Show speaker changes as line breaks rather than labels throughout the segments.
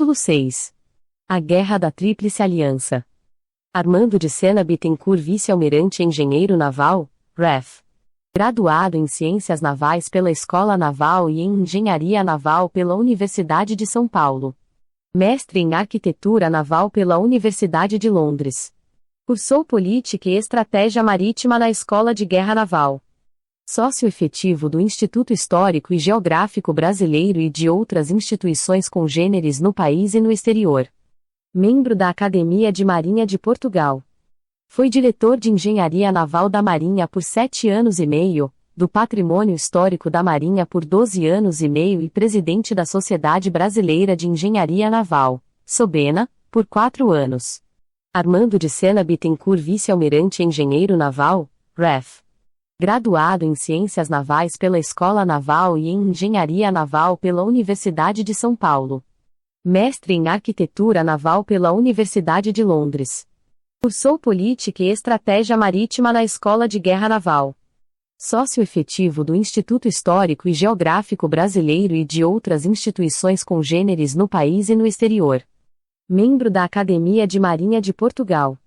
Capítulo 6. A Guerra da Tríplice Aliança. Armando de Sena Bittencourt, vice-almirante engenheiro naval, Ref. Graduado em Ciências Navais pela Escola Naval e em Engenharia Naval pela Universidade de São Paulo. Mestre em Arquitetura Naval pela Universidade de Londres. Cursou Política e Estratégia Marítima na Escola de Guerra Naval. Sócio efetivo do Instituto Histórico e Geográfico Brasileiro e de outras instituições congêneres no país e no exterior. Membro da Academia de Marinha de Portugal. Foi diretor de Engenharia Naval da Marinha por 7 anos e meio, do Patrimônio Histórico da Marinha por 12 anos e meio e presidente da Sociedade Brasileira de Engenharia Naval, SOBENA, por 4 anos. Armando de Sena Bittencourt, vice-almirante engenheiro naval, Ref. Graduado em Ciências Navais pela Escola Naval e em Engenharia Naval pela Universidade de São Paulo. Mestre em Arquitetura Naval pela Universidade de Londres. Cursou Política e Estratégia Marítima na Escola de Guerra Naval. Sócio efetivo do Instituto Histórico e Geográfico Brasileiro e de outras instituições congêneres no país e no exterior. Membro da Academia de Marinha de Portugal.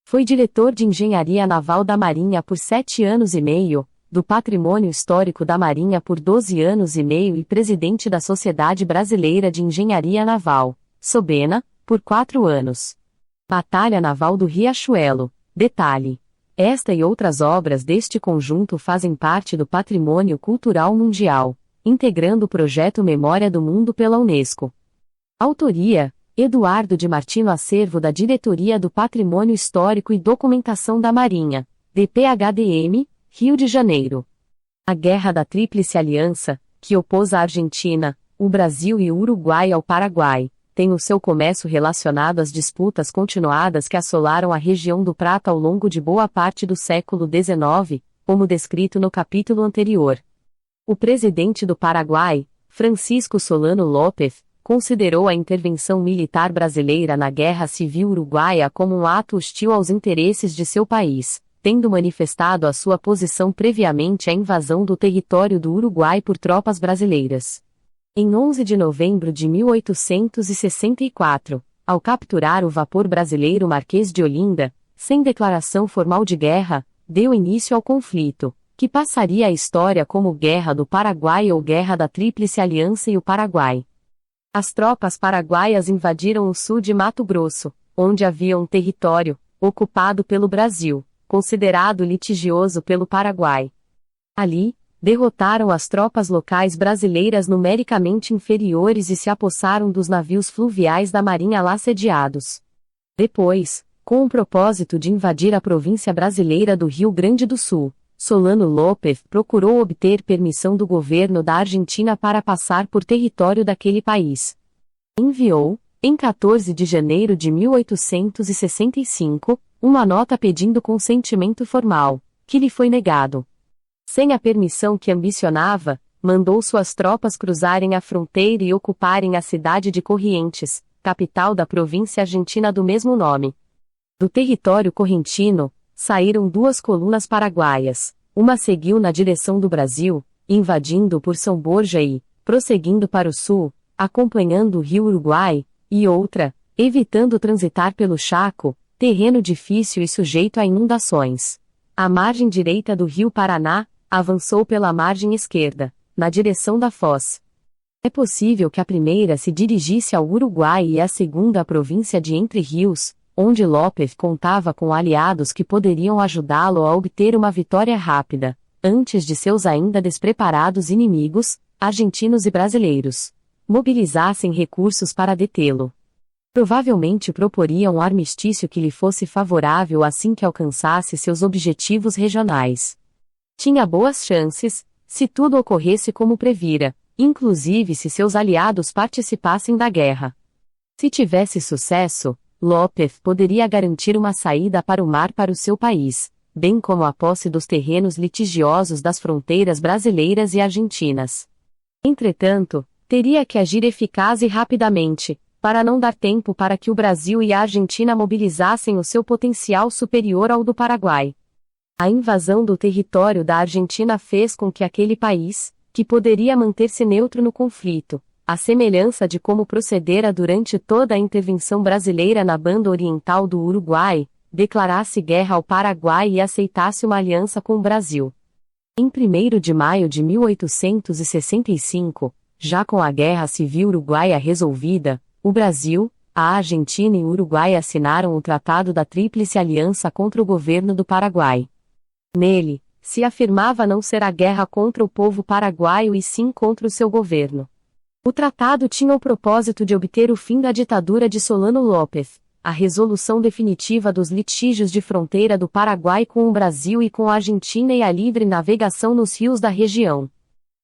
Foi diretor de Engenharia Naval da Marinha por 7 anos e meio, do Patrimônio Histórico da Marinha por 12 anos e meio e presidente da Sociedade Brasileira de Engenharia Naval, SOBENA, por 4 anos. Batalha Naval do Riachuelo, detalhe. Esta e outras obras deste conjunto fazem parte do Patrimônio Cultural Mundial, integrando o projeto Memória do Mundo pela Unesco. Autoria: Eduardo de Martino, acervo da Diretoria do Patrimônio Histórico e Documentação da Marinha, DPHDM, Rio de Janeiro. A Guerra da Tríplice Aliança, que opôs a Argentina, o Brasil e o Uruguai ao Paraguai, tem o seu começo relacionado às disputas continuadas que assolaram a região do Prata ao longo de boa parte do século XIX, como descrito no capítulo anterior. O presidente do Paraguai, Francisco Solano López, considerou a intervenção militar brasileira na Guerra Civil Uruguaia como um ato hostil aos interesses de seu país, tendo manifestado a sua posição previamente à invasão do território do Uruguai por tropas brasileiras. Em 11 de novembro de 1864, ao capturar o vapor brasileiro Marquês de Olinda, sem declaração formal de guerra, deu início ao conflito, que passaria à história como Guerra do Paraguai ou Guerra da Tríplice Aliança e o Paraguai. As tropas paraguaias invadiram o sul de Mato Grosso, onde havia um território, ocupado pelo Brasil, considerado litigioso pelo Paraguai. Ali, derrotaram as tropas locais brasileiras numericamente inferiores e se apossaram dos navios fluviais da Marinha lá sediados. Depois, com o propósito de invadir a província brasileira do Rio Grande do Sul, Solano López procurou obter permissão do governo da Argentina para passar por território daquele país. Enviou, em 14 de janeiro de 1865, uma nota pedindo consentimento formal, que lhe foi negado. Sem a permissão que ambicionava, mandou suas tropas cruzarem a fronteira e ocuparem a cidade de Corrientes, capital da província argentina do mesmo nome. Do território correntino, saíram 2 colunas paraguaias, uma seguiu na direção do Brasil, invadindo por São Borja e, prosseguindo para o sul, acompanhando o rio Uruguai, e outra, evitando transitar pelo Chaco, terreno difícil e sujeito a inundações. A margem direita do rio Paraná, avançou pela margem esquerda, na direção da Foz. É possível que a primeira se dirigisse ao Uruguai e a segunda à província de Entre Rios, onde López contava com aliados que poderiam ajudá-lo a obter uma vitória rápida, antes de seus ainda despreparados inimigos, argentinos e brasileiros, mobilizassem recursos para detê-lo. Provavelmente proporia um armistício que lhe fosse favorável assim que alcançasse seus objetivos regionais. Tinha boas chances, se tudo ocorresse como previra, inclusive se seus aliados participassem da guerra. Se tivesse sucesso, López poderia garantir uma saída para o mar para o seu país, bem como a posse dos terrenos litigiosos das fronteiras brasileiras e argentinas. Entretanto, teria que agir eficaz e rapidamente, para não dar tempo para que o Brasil e a Argentina mobilizassem o seu potencial superior ao do Paraguai. A invasão do território da Argentina fez com que aquele país, que poderia manter-se neutro no conflito, à semelhança de como procedera durante toda a intervenção brasileira na banda oriental do Uruguai, declarasse guerra ao Paraguai e aceitasse uma aliança com o Brasil. Em 1º de maio de 1865, já com a Guerra Civil Uruguaia resolvida, o Brasil, a Argentina e o Uruguai assinaram o Tratado da Tríplice Aliança contra o governo do Paraguai. Nele, se afirmava não ser a guerra contra o povo paraguaio e sim contra o seu governo. O tratado tinha o propósito de obter o fim da ditadura de Solano López, a resolução definitiva dos litígios de fronteira do Paraguai com o Brasil e com a Argentina e a livre navegação nos rios da região.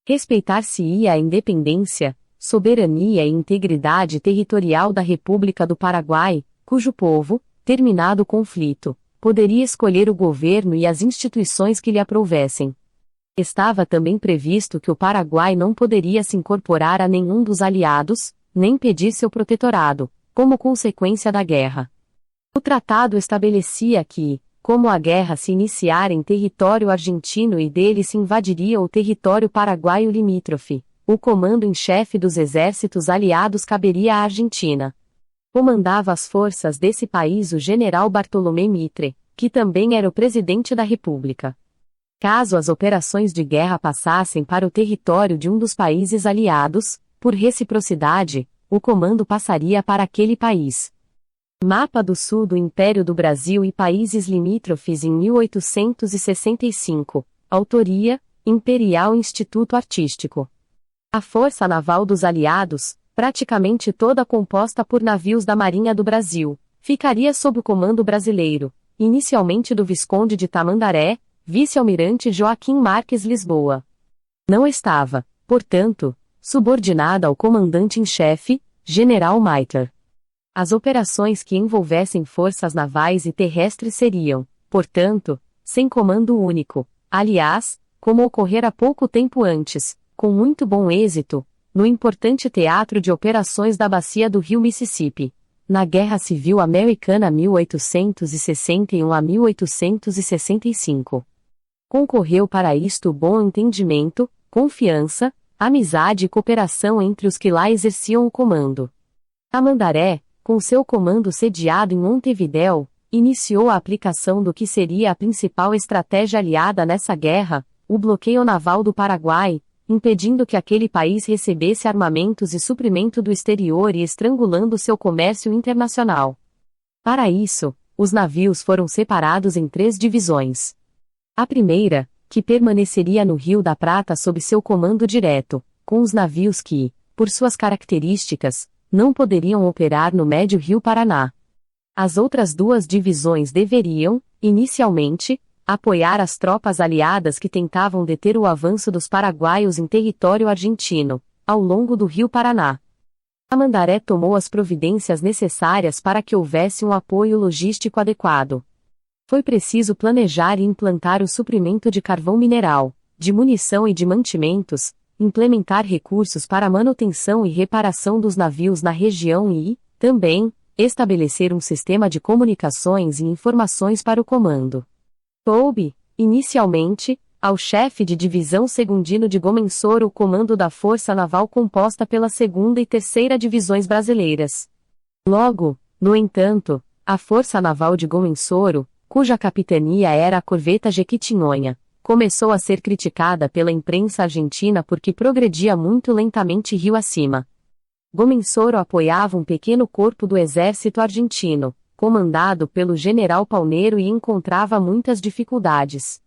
Respeitar-se-ia a independência, soberania e integridade territorial da República do Paraguai, cujo povo, terminado o conflito, poderia escolher o governo e as instituições que lhe aprovessem. Estava também previsto que o Paraguai não poderia se incorporar a nenhum dos aliados, nem pedir seu protetorado, como consequência da guerra. O tratado estabelecia que, como a guerra se iniciara em território argentino e dele se invadiria o território paraguaio limítrofe, o comando em chefe dos exércitos aliados caberia à Argentina. Comandava as forças desse país o general Bartolomé Mitre, que também era o presidente da República. Caso as operações de guerra passassem para o território de um dos países aliados, por reciprocidade, o comando passaria para aquele país. Mapa do Sul do Império do Brasil e países limítrofes em 1865. Autoria: Imperial Instituto Artístico. A Força Naval dos Aliados, praticamente toda composta por navios da Marinha do Brasil, ficaria sob o comando brasileiro, inicialmente do Visconde de Tamandaré, vice-almirante Joaquim Marques Lisboa. Não estava, portanto, subordinada ao comandante em chefe, General Mitre. As operações que envolvessem forças navais e terrestres seriam, portanto, sem comando único, aliás, como ocorrera pouco tempo antes, com muito bom êxito, no importante teatro de operações da bacia do rio Mississippi, na Guerra Civil Americana 1861 a 1865. Concorreu para isto o bom entendimento, confiança, amizade e cooperação entre os que lá exerciam o comando. Tamandaré, com seu comando sediado em Montevidéu, iniciou a aplicação do que seria a principal estratégia aliada nessa guerra, o bloqueio naval do Paraguai, impedindo que aquele país recebesse armamentos e suprimento do exterior e estrangulando seu comércio internacional. Para isso, os navios foram separados em 3 divisões. A primeira, que permaneceria no Rio da Prata sob seu comando direto, com os navios que, por suas características, não poderiam operar no médio Rio Paraná. As outras 2 divisões deveriam, inicialmente, apoiar as tropas aliadas que tentavam deter o avanço dos paraguaios em território argentino, ao longo do Rio Paraná. Tamandaré tomou as providências necessárias para que houvesse um apoio logístico adequado. Foi preciso planejar e implantar o suprimento de carvão mineral, de munição e de mantimentos, implementar recursos para a manutenção e reparação dos navios na região e, também, estabelecer um sistema de comunicações e informações para o comando. Coube, inicialmente, ao chefe de divisão Segundino de Gomensoro o comando da Força Naval composta pela 2ª e 3ª Divisões Brasileiras. Logo, no entanto, a Força Naval de Gomensoro, cuja capitania era a corveta Jequitinhonha, começou a ser criticada pela imprensa argentina porque progredia muito lentamente rio acima. Gomensoro apoiava um pequeno corpo do exército argentino, comandado pelo general Palmeiro e encontrava muitas dificuldades.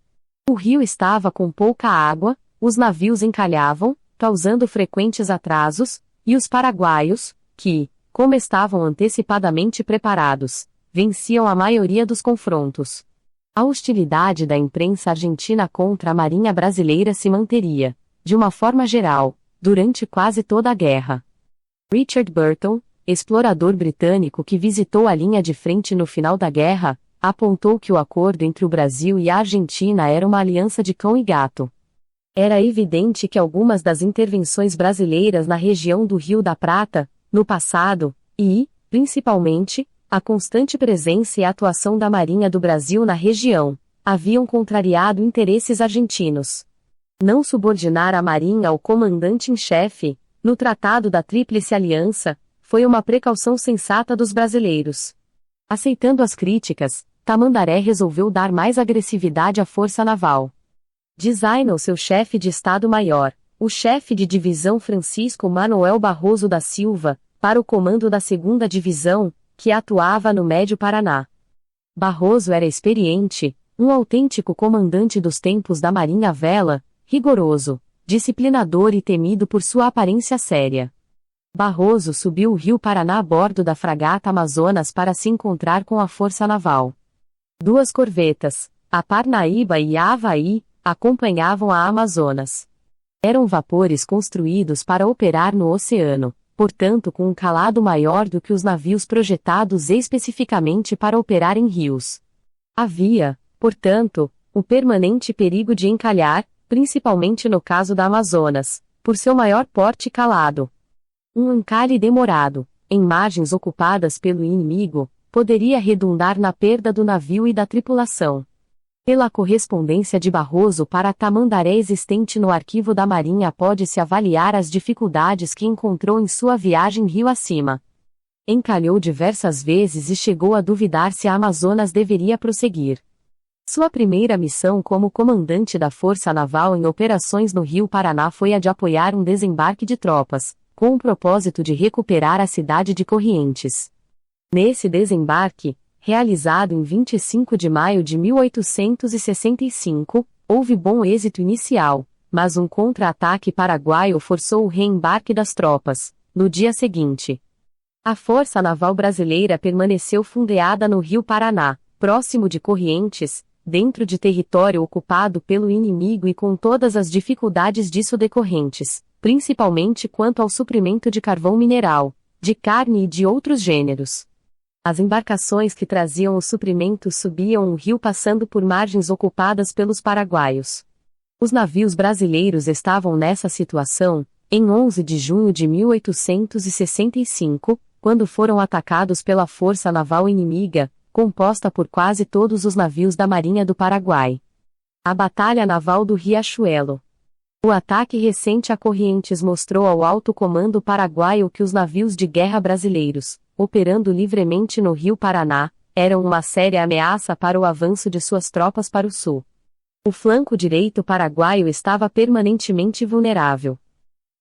O rio estava com pouca água, os navios encalhavam, causando frequentes atrasos, e os paraguaios, que, como estavam antecipadamente preparados, venciam a maioria dos confrontos. A hostilidade da imprensa argentina contra a Marinha brasileira se manteria, de uma forma geral, durante quase toda a guerra. Richard Burton, explorador britânico que visitou a linha de frente no final da guerra, apontou que o acordo entre o Brasil e a Argentina era uma aliança de cão e gato. Era evidente que algumas das intervenções brasileiras na região do Rio da Prata, no passado, e, principalmente, a constante presença e atuação da Marinha do Brasil na região, haviam contrariado interesses argentinos. Não subordinar a Marinha ao comandante em chefe, no Tratado da Tríplice Aliança, foi uma precaução sensata dos brasileiros. Aceitando as críticas, Tamandaré resolveu dar mais agressividade à força naval. Designou seu chefe de Estado-Maior, o chefe de divisão Francisco Manuel Barroso da Silva, para o comando da 2ª Divisão, que atuava no Médio Paraná. Barroso era experiente, um autêntico comandante dos tempos da Marinha Vela, rigoroso, disciplinador e temido por sua aparência séria. Barroso subiu o rio Paraná a bordo da fragata Amazonas para se encontrar com a força naval. 2 corvetas, a Parnaíba e a Havaí, acompanhavam a Amazonas. Eram vapores construídos para operar no oceano, portanto com um calado maior do que os navios projetados especificamente para operar em rios. Havia, portanto, o permanente perigo de encalhar, principalmente no caso da Amazonas, por seu maior porte e calado. Um encalhe demorado, em margens ocupadas pelo inimigo, poderia redundar na perda do navio e da tripulação. Pela correspondência de Barroso para Tamandaré existente no arquivo da Marinha pode-se avaliar as dificuldades que encontrou em sua viagem rio acima. Encalhou diversas vezes e chegou a duvidar se a Amazonas deveria prosseguir. Sua primeira missão como comandante da Força Naval em operações no Rio Paraná foi a de apoiar um desembarque de tropas, com o propósito de recuperar a cidade de Corrientes. Nesse desembarque, realizado em 25 de maio de 1865, houve bom êxito inicial, mas um contra-ataque paraguaio forçou o reembarque das tropas, no dia seguinte. A Força Naval Brasileira permaneceu fundeada no Rio Paraná, próximo de Corrientes, dentro de território ocupado pelo inimigo e com todas as dificuldades disso decorrentes, principalmente quanto ao suprimento de carvão mineral, de carne e de outros gêneros. As embarcações que traziam os suprimentos subiam o rio passando por margens ocupadas pelos paraguaios. Os navios brasileiros estavam nessa situação, em 11 de junho de 1865, quando foram atacados pela força naval inimiga, composta por quase todos os navios da Marinha do Paraguai. A Batalha Naval do Riachuelo. O ataque recente a Corrientes mostrou ao alto comando paraguaio que os navios de guerra brasileiros, operando livremente no Rio Paraná, eram uma séria ameaça para o avanço de suas tropas para o sul. O flanco direito paraguaio estava permanentemente vulnerável.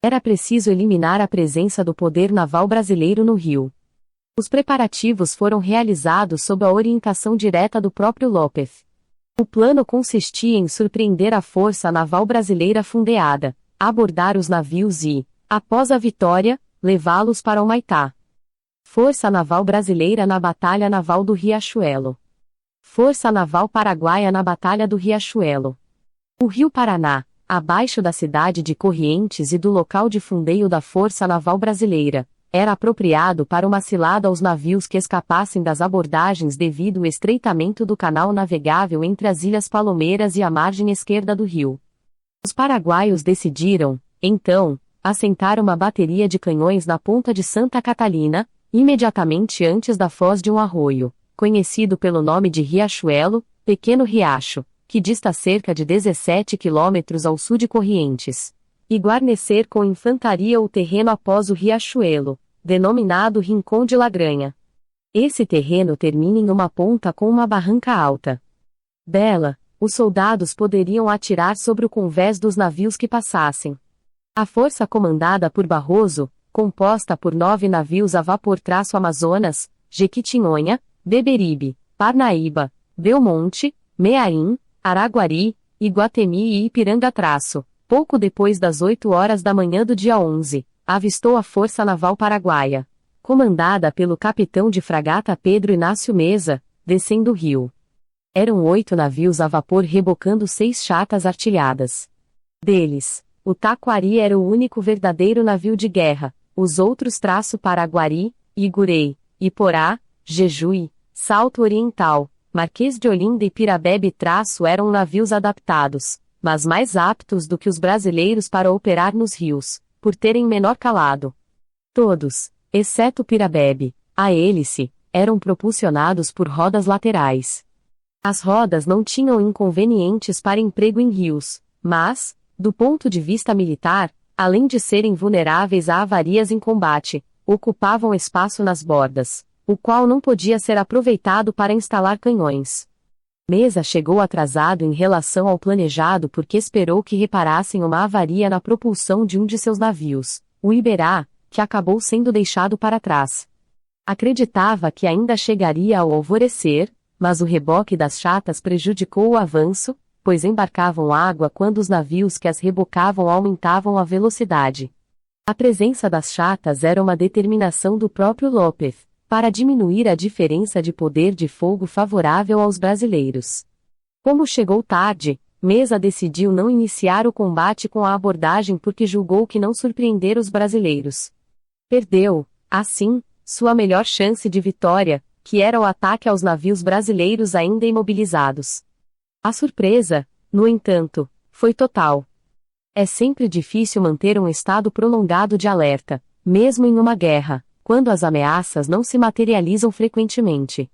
Era preciso eliminar a presença do poder naval brasileiro no Rio. Os preparativos foram realizados sob a orientação direta do próprio López. O plano consistia em surpreender a força naval brasileira fundeada, abordar os navios e, após a vitória, levá-los para Humaitá. Força Naval Brasileira na Batalha Naval do Riachuelo. Força Naval Paraguaia na Batalha do Riachuelo. O Rio Paraná, abaixo da cidade de Corrientes e do local de fundeio da Força Naval Brasileira, era apropriado para uma cilada aos navios que escapassem das abordagens devido ao estreitamento do canal navegável entre as Ilhas Palomeiras e a margem esquerda do rio. Os paraguaios decidiram, então, assentar uma bateria de canhões na ponta de Santa Catalina, imediatamente antes da foz de um arroio, conhecido pelo nome de Riachuelo, Pequeno Riacho, que dista cerca de 17 quilômetros ao sul de Corrientes, e guarnecer com infantaria o terreno após o Riachuelo, denominado Rincão de Lagranha. Esse terreno termina em uma ponta com uma barranca alta. Dela, os soldados poderiam atirar sobre o convés dos navios que passassem. A força comandada por Barroso, composta por 9 navios a vapor-Amazonas, Jequitinhonha, Beberibe, Parnaíba, Belmonte, Mearim, Araguari, Iguatemi e Ipiranga-. Pouco depois das 8 horas da manhã do dia 11, avistou a Força Naval Paraguaia, comandada pelo capitão de fragata Pedro Inácio Meza, descendo o rio. Eram 8 navios a vapor rebocando 6 chatas artilhadas. Deles, o Taquari era o único verdadeiro navio de guerra, os outros Paraguari, Igurei, Iporá, Jejuí, Salto Oriental, Marquês de Olinda e Pirabebe eram navios adaptados, mas mais aptos do que os brasileiros para operar nos rios, por terem menor calado. Todos, exceto Pirabebe, a hélice, eram propulsionados por rodas laterais. As rodas não tinham inconvenientes para emprego em rios, mas, do ponto de vista militar, além de serem vulneráveis a avarias em combate, ocupavam espaço nas bordas, o qual não podia ser aproveitado para instalar canhões. Mesa chegou atrasado em relação ao planejado porque esperou que reparassem uma avaria na propulsão de um de seus navios, o Iberá, que acabou sendo deixado para trás. Acreditava que ainda chegaria ao alvorecer, mas o reboque das chatas prejudicou o avanço, pois embarcavam água quando os navios que as rebocavam aumentavam a velocidade. A presença das chatas era uma determinação do próprio López, para diminuir a diferença de poder de fogo favorável aos brasileiros. Como chegou tarde, Mesa decidiu não iniciar o combate com a abordagem porque julgou que não surpreender os brasileiros. Perdeu, assim, sua melhor chance de vitória, que era o ataque aos navios brasileiros ainda imobilizados. A surpresa, no entanto, foi total. É sempre difícil manter um estado prolongado de alerta, mesmo em uma guerra, quando as ameaças não se materializam frequentemente.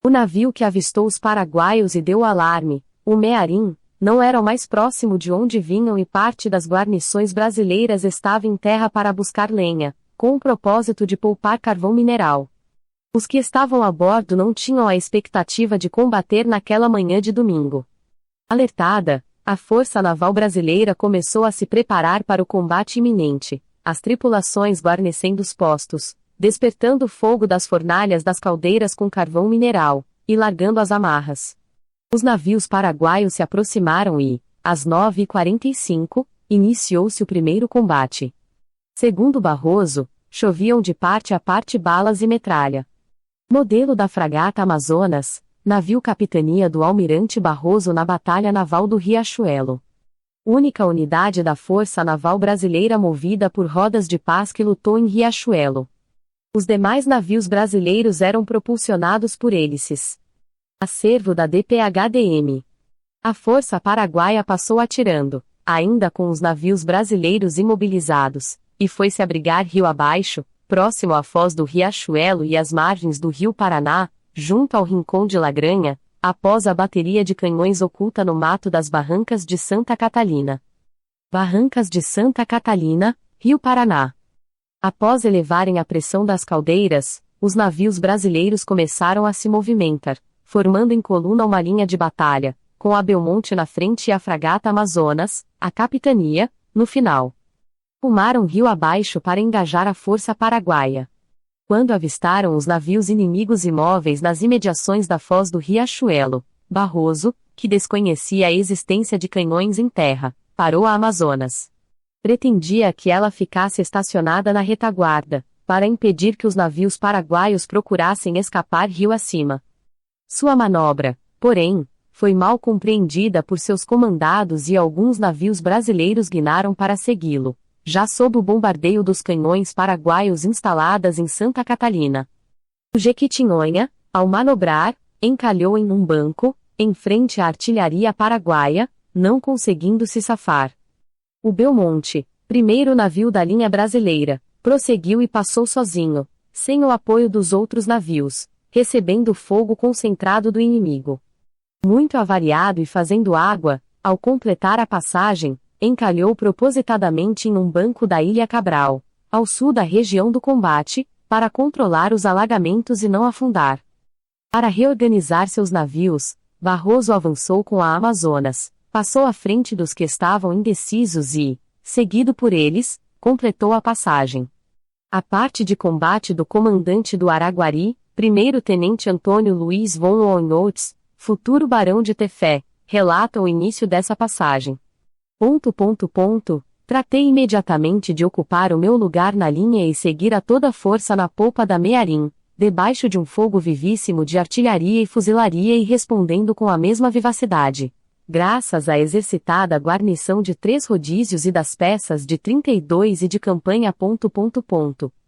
O navio que avistou os paraguaios e deu o alarme, o Mearim, não era o mais próximo de onde vinham e parte das guarnições brasileiras estava em terra para buscar lenha, com o propósito de poupar carvão mineral. Os que estavam a bordo não tinham a expectativa de combater naquela manhã de domingo. Alertada, a Força Naval Brasileira começou a se preparar para o combate iminente, as tripulações guarnecendo os postos, despertando o fogo das fornalhas das caldeiras com carvão mineral, e largando as amarras. Os navios paraguaios se aproximaram e, às 9h45, iniciou-se o primeiro combate. Segundo Barroso, choviam de parte a parte balas e metralha. Modelo da fragata Amazonas, navio capitania do almirante Barroso na Batalha Naval do Riachuelo. Única unidade da Força Naval Brasileira movida por rodas de paz que lutou em Riachuelo. Os demais navios brasileiros eram propulsionados por hélices. Acervo da DPHDM. A Força Paraguaia passou atirando, ainda com os navios brasileiros imobilizados, e foi se abrigar rio abaixo, próximo à foz do Riachuelo e às margens do rio Paraná, junto ao Rincão de Lagranha, após a bateria de canhões oculta no mato das Barrancas de Santa Catalina. Barrancas de Santa Catalina, Rio Paraná. Após elevarem a pressão das caldeiras, os navios brasileiros começaram a se movimentar, formando em coluna uma linha de batalha, com a Belmonte na frente e a fragata Amazonas, a capitania, no final. Rumaram rio abaixo para engajar a força paraguaia. Quando avistaram os navios inimigos imóveis nas imediações da foz do Riachuelo, Barroso, que desconhecia a existência de canhões em terra, parou a Amazonas. Pretendia que ela ficasse estacionada na retaguarda, para impedir que os navios paraguaios procurassem escapar rio acima. Sua manobra, porém, foi mal compreendida por seus comandados e alguns navios brasileiros guinaram para segui-lo, já sob o bombardeio dos canhões paraguaios instaladas em Santa Catalina. O Jequitinhonha, ao manobrar, encalhou em um banco, em frente à artilharia paraguaia, não conseguindo se safar. O Belmonte, primeiro navio da linha brasileira, prosseguiu e passou sozinho, sem o apoio dos outros navios, recebendo fogo concentrado do inimigo. Muito avariado e fazendo água, ao completar a passagem, encalhou propositadamente em um banco da Ilha Cabral, ao sul da região do combate, para controlar os alagamentos e não afundar. Para reorganizar seus navios, Barroso avançou com a Amazonas, passou à frente dos que estavam indecisos e, seguido por eles, completou a passagem. A parte de combate do comandante do Araguari, primeiro-tenente Antônio Luiz von Ohnotz, futuro barão de Tefé, relata o início dessa passagem. Tratei imediatamente de ocupar o meu lugar na linha e seguir a toda força na polpa da Mearim, debaixo de um fogo vivíssimo de artilharia e fuzilaria e respondendo com a mesma vivacidade. Graças à exercitada guarnição de 3 rodízios e das peças de 32 e de campanha.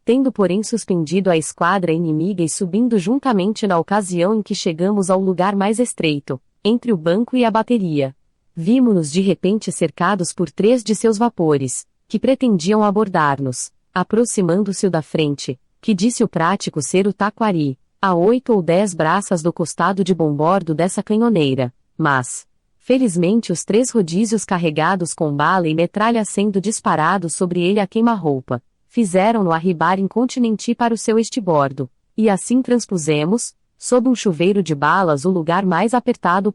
Tendo porém suspendido a esquadra inimiga e subindo juntamente na ocasião em que chegamos ao lugar mais estreito, entre o banco e a bateria. Vimo-nos de repente cercados por 3 de seus vapores, que pretendiam abordar-nos, aproximando-se da frente, que disse o prático ser o Taquari, a 8 ou 10 braças do costado de bombordo dessa canhoneira, mas, Felizmente os 3 rodízios carregados com bala e metralha sendo disparados sobre ele a queima-roupa, fizeram-no arribar incontinenti para o seu estibordo, e assim transpusemos, sob um chuveiro de balas o lugar mais apertado.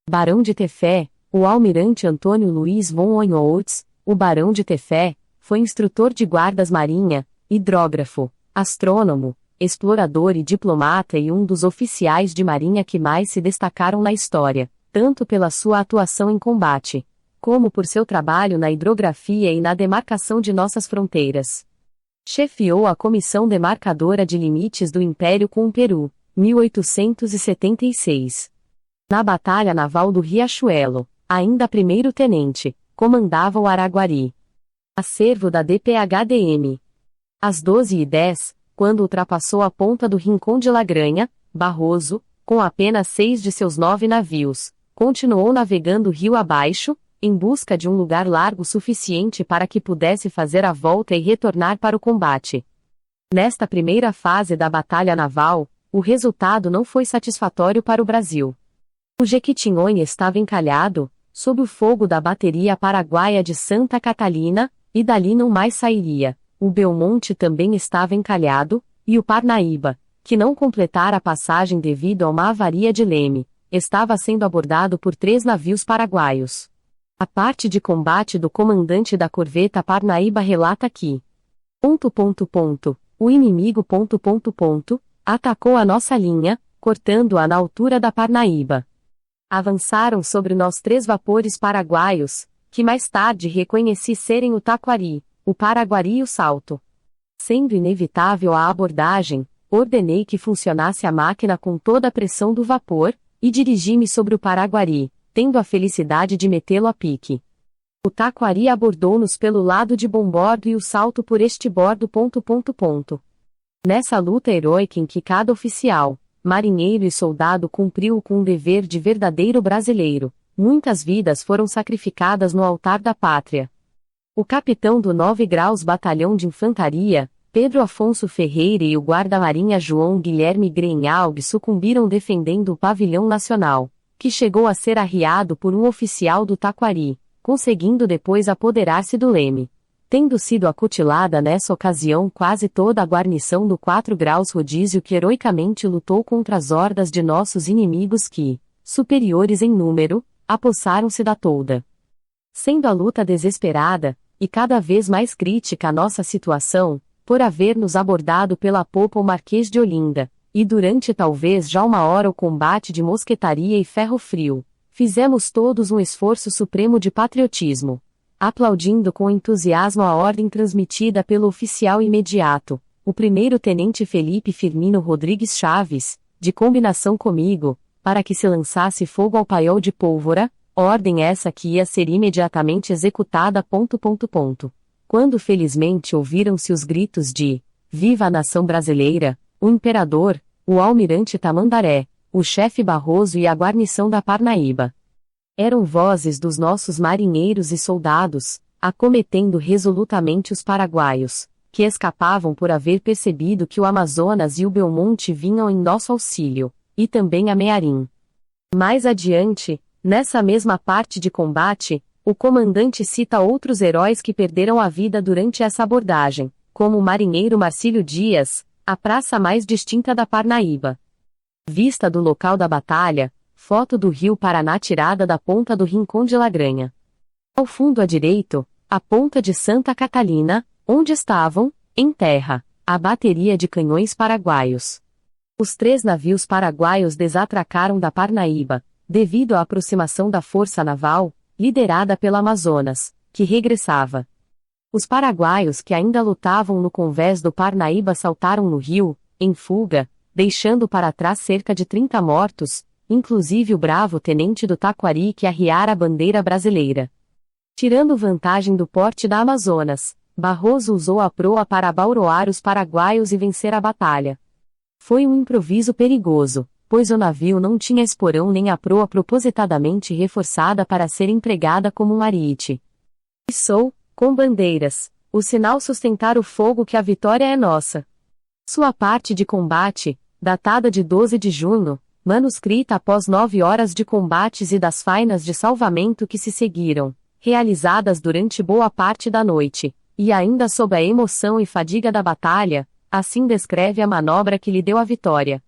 Barão de Tefé, o almirante Antônio Luiz von Oeynholtz, o Barão de Tefé, foi instrutor de guardas-marinha, hidrógrafo, astrônomo, explorador e diplomata e um dos oficiais de marinha que mais se destacaram na história, tanto pela sua atuação em combate, como por seu trabalho na hidrografia e na demarcação de nossas fronteiras. Chefiou a Comissão Demarcadora de Limites do Império com o Peru, 1876. Na Batalha Naval do Riachuelo, ainda primeiro-tenente, comandava o Araguari. Acervo da DPHDM. Às 12h10, quando ultrapassou a ponta do Rincão de Lagranha, Barroso, com apenas 6 de seus 9 navios, continuou navegando rio abaixo, em busca de um lugar largo suficiente para que pudesse fazer a volta e retornar para o combate. Nesta primeira fase da batalha naval, o resultado não foi satisfatório para o Brasil. O Jequitinhonha estava encalhado, sob o fogo da bateria paraguaia de Santa Catalina, e dali não mais sairia. O Belmonte também estava encalhado, e o Parnaíba, que não completara a passagem devido a uma avaria de leme, estava sendo abordado por 3 navios paraguaios. A parte de combate do comandante da corveta Parnaíba relata que o inimigo atacou a nossa linha, cortando-a na altura da Parnaíba. Avançaram sobre nós 3 vapores paraguaios, que mais tarde reconheci serem o Taquari, o Paraguari e o Salto. Sendo inevitável a abordagem, ordenei que funcionasse a máquina com toda a pressão do vapor, e dirigi-me sobre o Paraguari, tendo a felicidade de metê-lo a pique. O Taquari abordou-nos pelo lado de bombordo e o Salto por estibordo. Nessa luta heroica em que cada oficial, marinheiro e soldado cumpriu com um dever de verdadeiro brasileiro, muitas vidas foram sacrificadas no altar da pátria. O capitão do 9 Graus Batalhão de Infantaria, Pedro Afonso Ferreira e o guarda-marinha João Guilherme Greenhalgh sucumbiram defendendo o pavilhão nacional, que chegou a ser arriado por um oficial do Taquari, conseguindo depois apoderar-se do leme. Tendo sido acutilada nessa ocasião quase toda a guarnição do 4 Graus Rodízio que heroicamente lutou contra as hordas de nossos inimigos que, superiores em número, apossaram-se da tolda. Sendo a luta desesperada, e cada vez mais crítica a nossa situação, por haver nos abordado pela popa o Marquês de Olinda, e durante talvez já uma hora o combate de mosquetaria e ferro frio, fizemos todos um esforço supremo de patriotismo, aplaudindo com entusiasmo a ordem transmitida pelo oficial imediato, o primeiro-tenente Felipe Firmino Rodrigues Chaves, de combinação comigo, para que se lançasse fogo ao paiol de pólvora, ordem essa que ia ser imediatamente executada. Quando felizmente ouviram-se os gritos de "Viva a nação brasileira!", o imperador, o almirante Tamandaré, o chefe Barroso e a guarnição da Parnaíba. Eram vozes dos nossos marinheiros e soldados, acometendo resolutamente os paraguaios, que escapavam por haver percebido que o Amazonas e o Belmonte vinham em nosso auxílio, e também a Mearim. Mais adiante, nessa mesma parte de combate, o comandante cita outros heróis que perderam a vida durante essa abordagem, como o marinheiro Marcílio Dias, a praça mais distinta da Parnaíba. Vista do local da batalha, foto do rio Paraná tirada da ponta do Rincão de Lagranha. Ao fundo à direita, a ponta de Santa Catalina, onde estavam, em terra, a bateria de canhões paraguaios. Os 3 navios paraguaios desatracaram da Parnaíba, devido à aproximação da força naval, liderada pela Amazonas, que regressava. Os paraguaios que ainda lutavam no convés do Parnaíba saltaram no rio, em fuga, deixando para trás cerca de 30 mortos, inclusive o bravo tenente do Taquari que arriara a bandeira brasileira. Tirando vantagem do porte da Amazonas, Barroso usou a proa para abauroar os paraguaios e vencer a batalha. Foi um improviso perigoso, pois o navio não tinha esporão nem a proa propositadamente reforçada para ser empregada como um ariete. Içou, com bandeiras, o sinal sustentar o fogo que a vitória é nossa. Sua parte de combate, datada de 12 de junho, manuscrita após 9 horas de combates e das fainas de salvamento que se seguiram, realizadas durante boa parte da noite, e ainda sob a emoção e fadiga da batalha, assim descreve a manobra que lhe deu a vitória.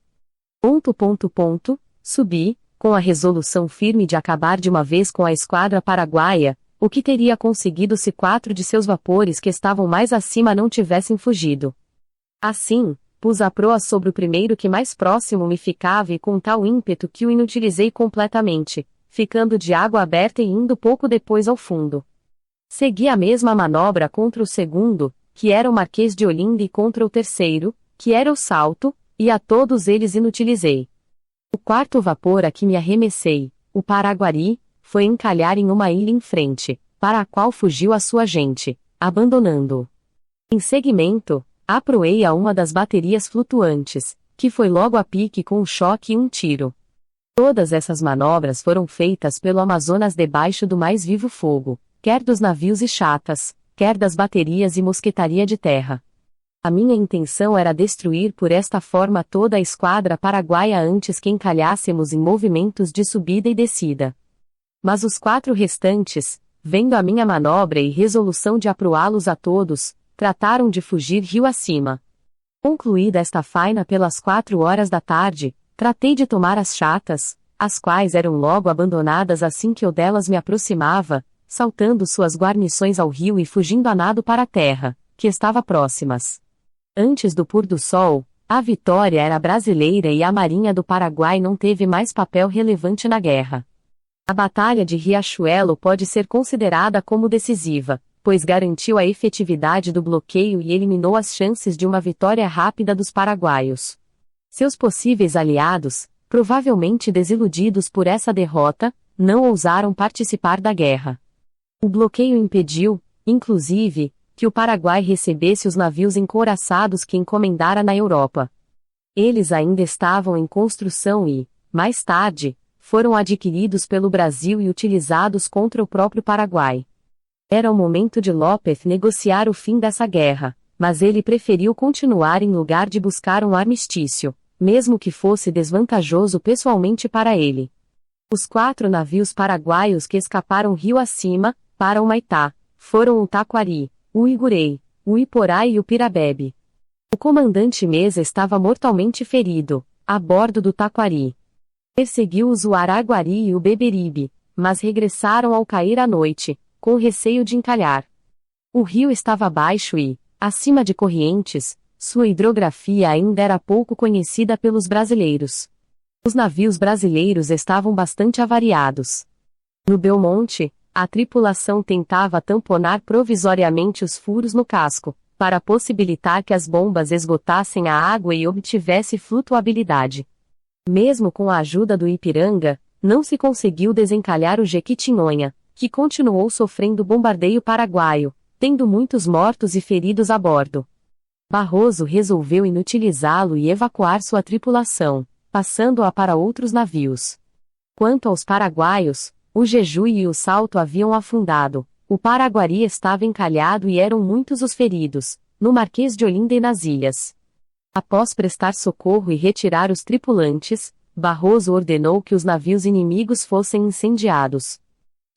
Subi, com a resolução firme de acabar de uma vez com a esquadra paraguaia, o que teria conseguido se 4 de seus vapores que estavam mais acima não tivessem fugido. Assim, pus a proa sobre o primeiro que mais próximo me ficava e com tal ímpeto que o inutilizei completamente, ficando de água aberta e indo pouco depois ao fundo. Segui a mesma manobra contra o segundo, que era o Marquês de Olinda, e contra o terceiro, que era o Salto, e a todos eles inutilizei. O quarto vapor a que me arremessei, o Paraguari, foi encalhar em uma ilha em frente, para a qual fugiu a sua gente, abandonando-o. Em seguimento, aproei a uma das baterias flutuantes, que foi logo a pique com um choque e um tiro. Todas essas manobras foram feitas pelo Amazonas debaixo do mais vivo fogo, quer dos navios e chatas, quer das baterias e mosquetaria de terra. A minha intenção era destruir por esta forma toda a esquadra paraguaia antes que encalhássemos em movimentos de subida e descida. Mas os 4 restantes, vendo a minha manobra e resolução de aproá-los a todos, trataram de fugir rio acima. Concluída esta faina pelas 4 horas da tarde, tratei de tomar as chatas, as quais eram logo abandonadas assim que eu delas me aproximava, saltando suas guarnições ao rio e fugindo a nado para a terra, que estava próximas. Antes do pôr do sol, a vitória era brasileira e a Marinha do Paraguai não teve mais papel relevante na guerra. A Batalha de Riachuelo pode ser considerada como decisiva, pois garantiu a efetividade do bloqueio e eliminou as chances de uma vitória rápida dos paraguaios. Seus possíveis aliados, provavelmente desiludidos por essa derrota, não ousaram participar da guerra. O bloqueio impediu, inclusive, que o Paraguai recebesse os navios encouraçados que encomendara na Europa. Eles ainda estavam em construção e, mais tarde, foram adquiridos pelo Brasil e utilizados contra o próprio Paraguai. Era o momento de López negociar o fim dessa guerra, mas ele preferiu continuar em lugar de buscar um armistício, mesmo que fosse desvantajoso pessoalmente para ele. Os 4 navios paraguaios que escaparam rio acima, para o Maitá, foram o Taquari, o Igurei, o Iporá e o Pirabebe. O comandante Mesa estava mortalmente ferido, a bordo do Taquari. Perseguiu-os o Araguari e o Beberibe, mas regressaram ao cair a noite, com receio de encalhar. O rio estava baixo e, acima de Corrientes, sua hidrografia ainda era pouco conhecida pelos brasileiros. Os navios brasileiros estavam bastante avariados. No Belmonte, a tripulação tentava tamponar provisoriamente os furos no casco, para possibilitar que as bombas esgotassem a água e obtivesse flutuabilidade. Mesmo com a ajuda do Ipiranga, não se conseguiu desencalhar o Jequitinhonha, que continuou sofrendo bombardeio paraguaio, tendo muitos mortos e feridos a bordo. Barroso resolveu inutilizá-lo e evacuar sua tripulação, passando-a para outros navios. Quanto aos paraguaios, o Jejuí e o Salto haviam afundado, o Paraguari estava encalhado e eram muitos os feridos, no Marquês de Olinda e nas ilhas. Após prestar socorro e retirar os tripulantes, Barroso ordenou que os navios inimigos fossem incendiados.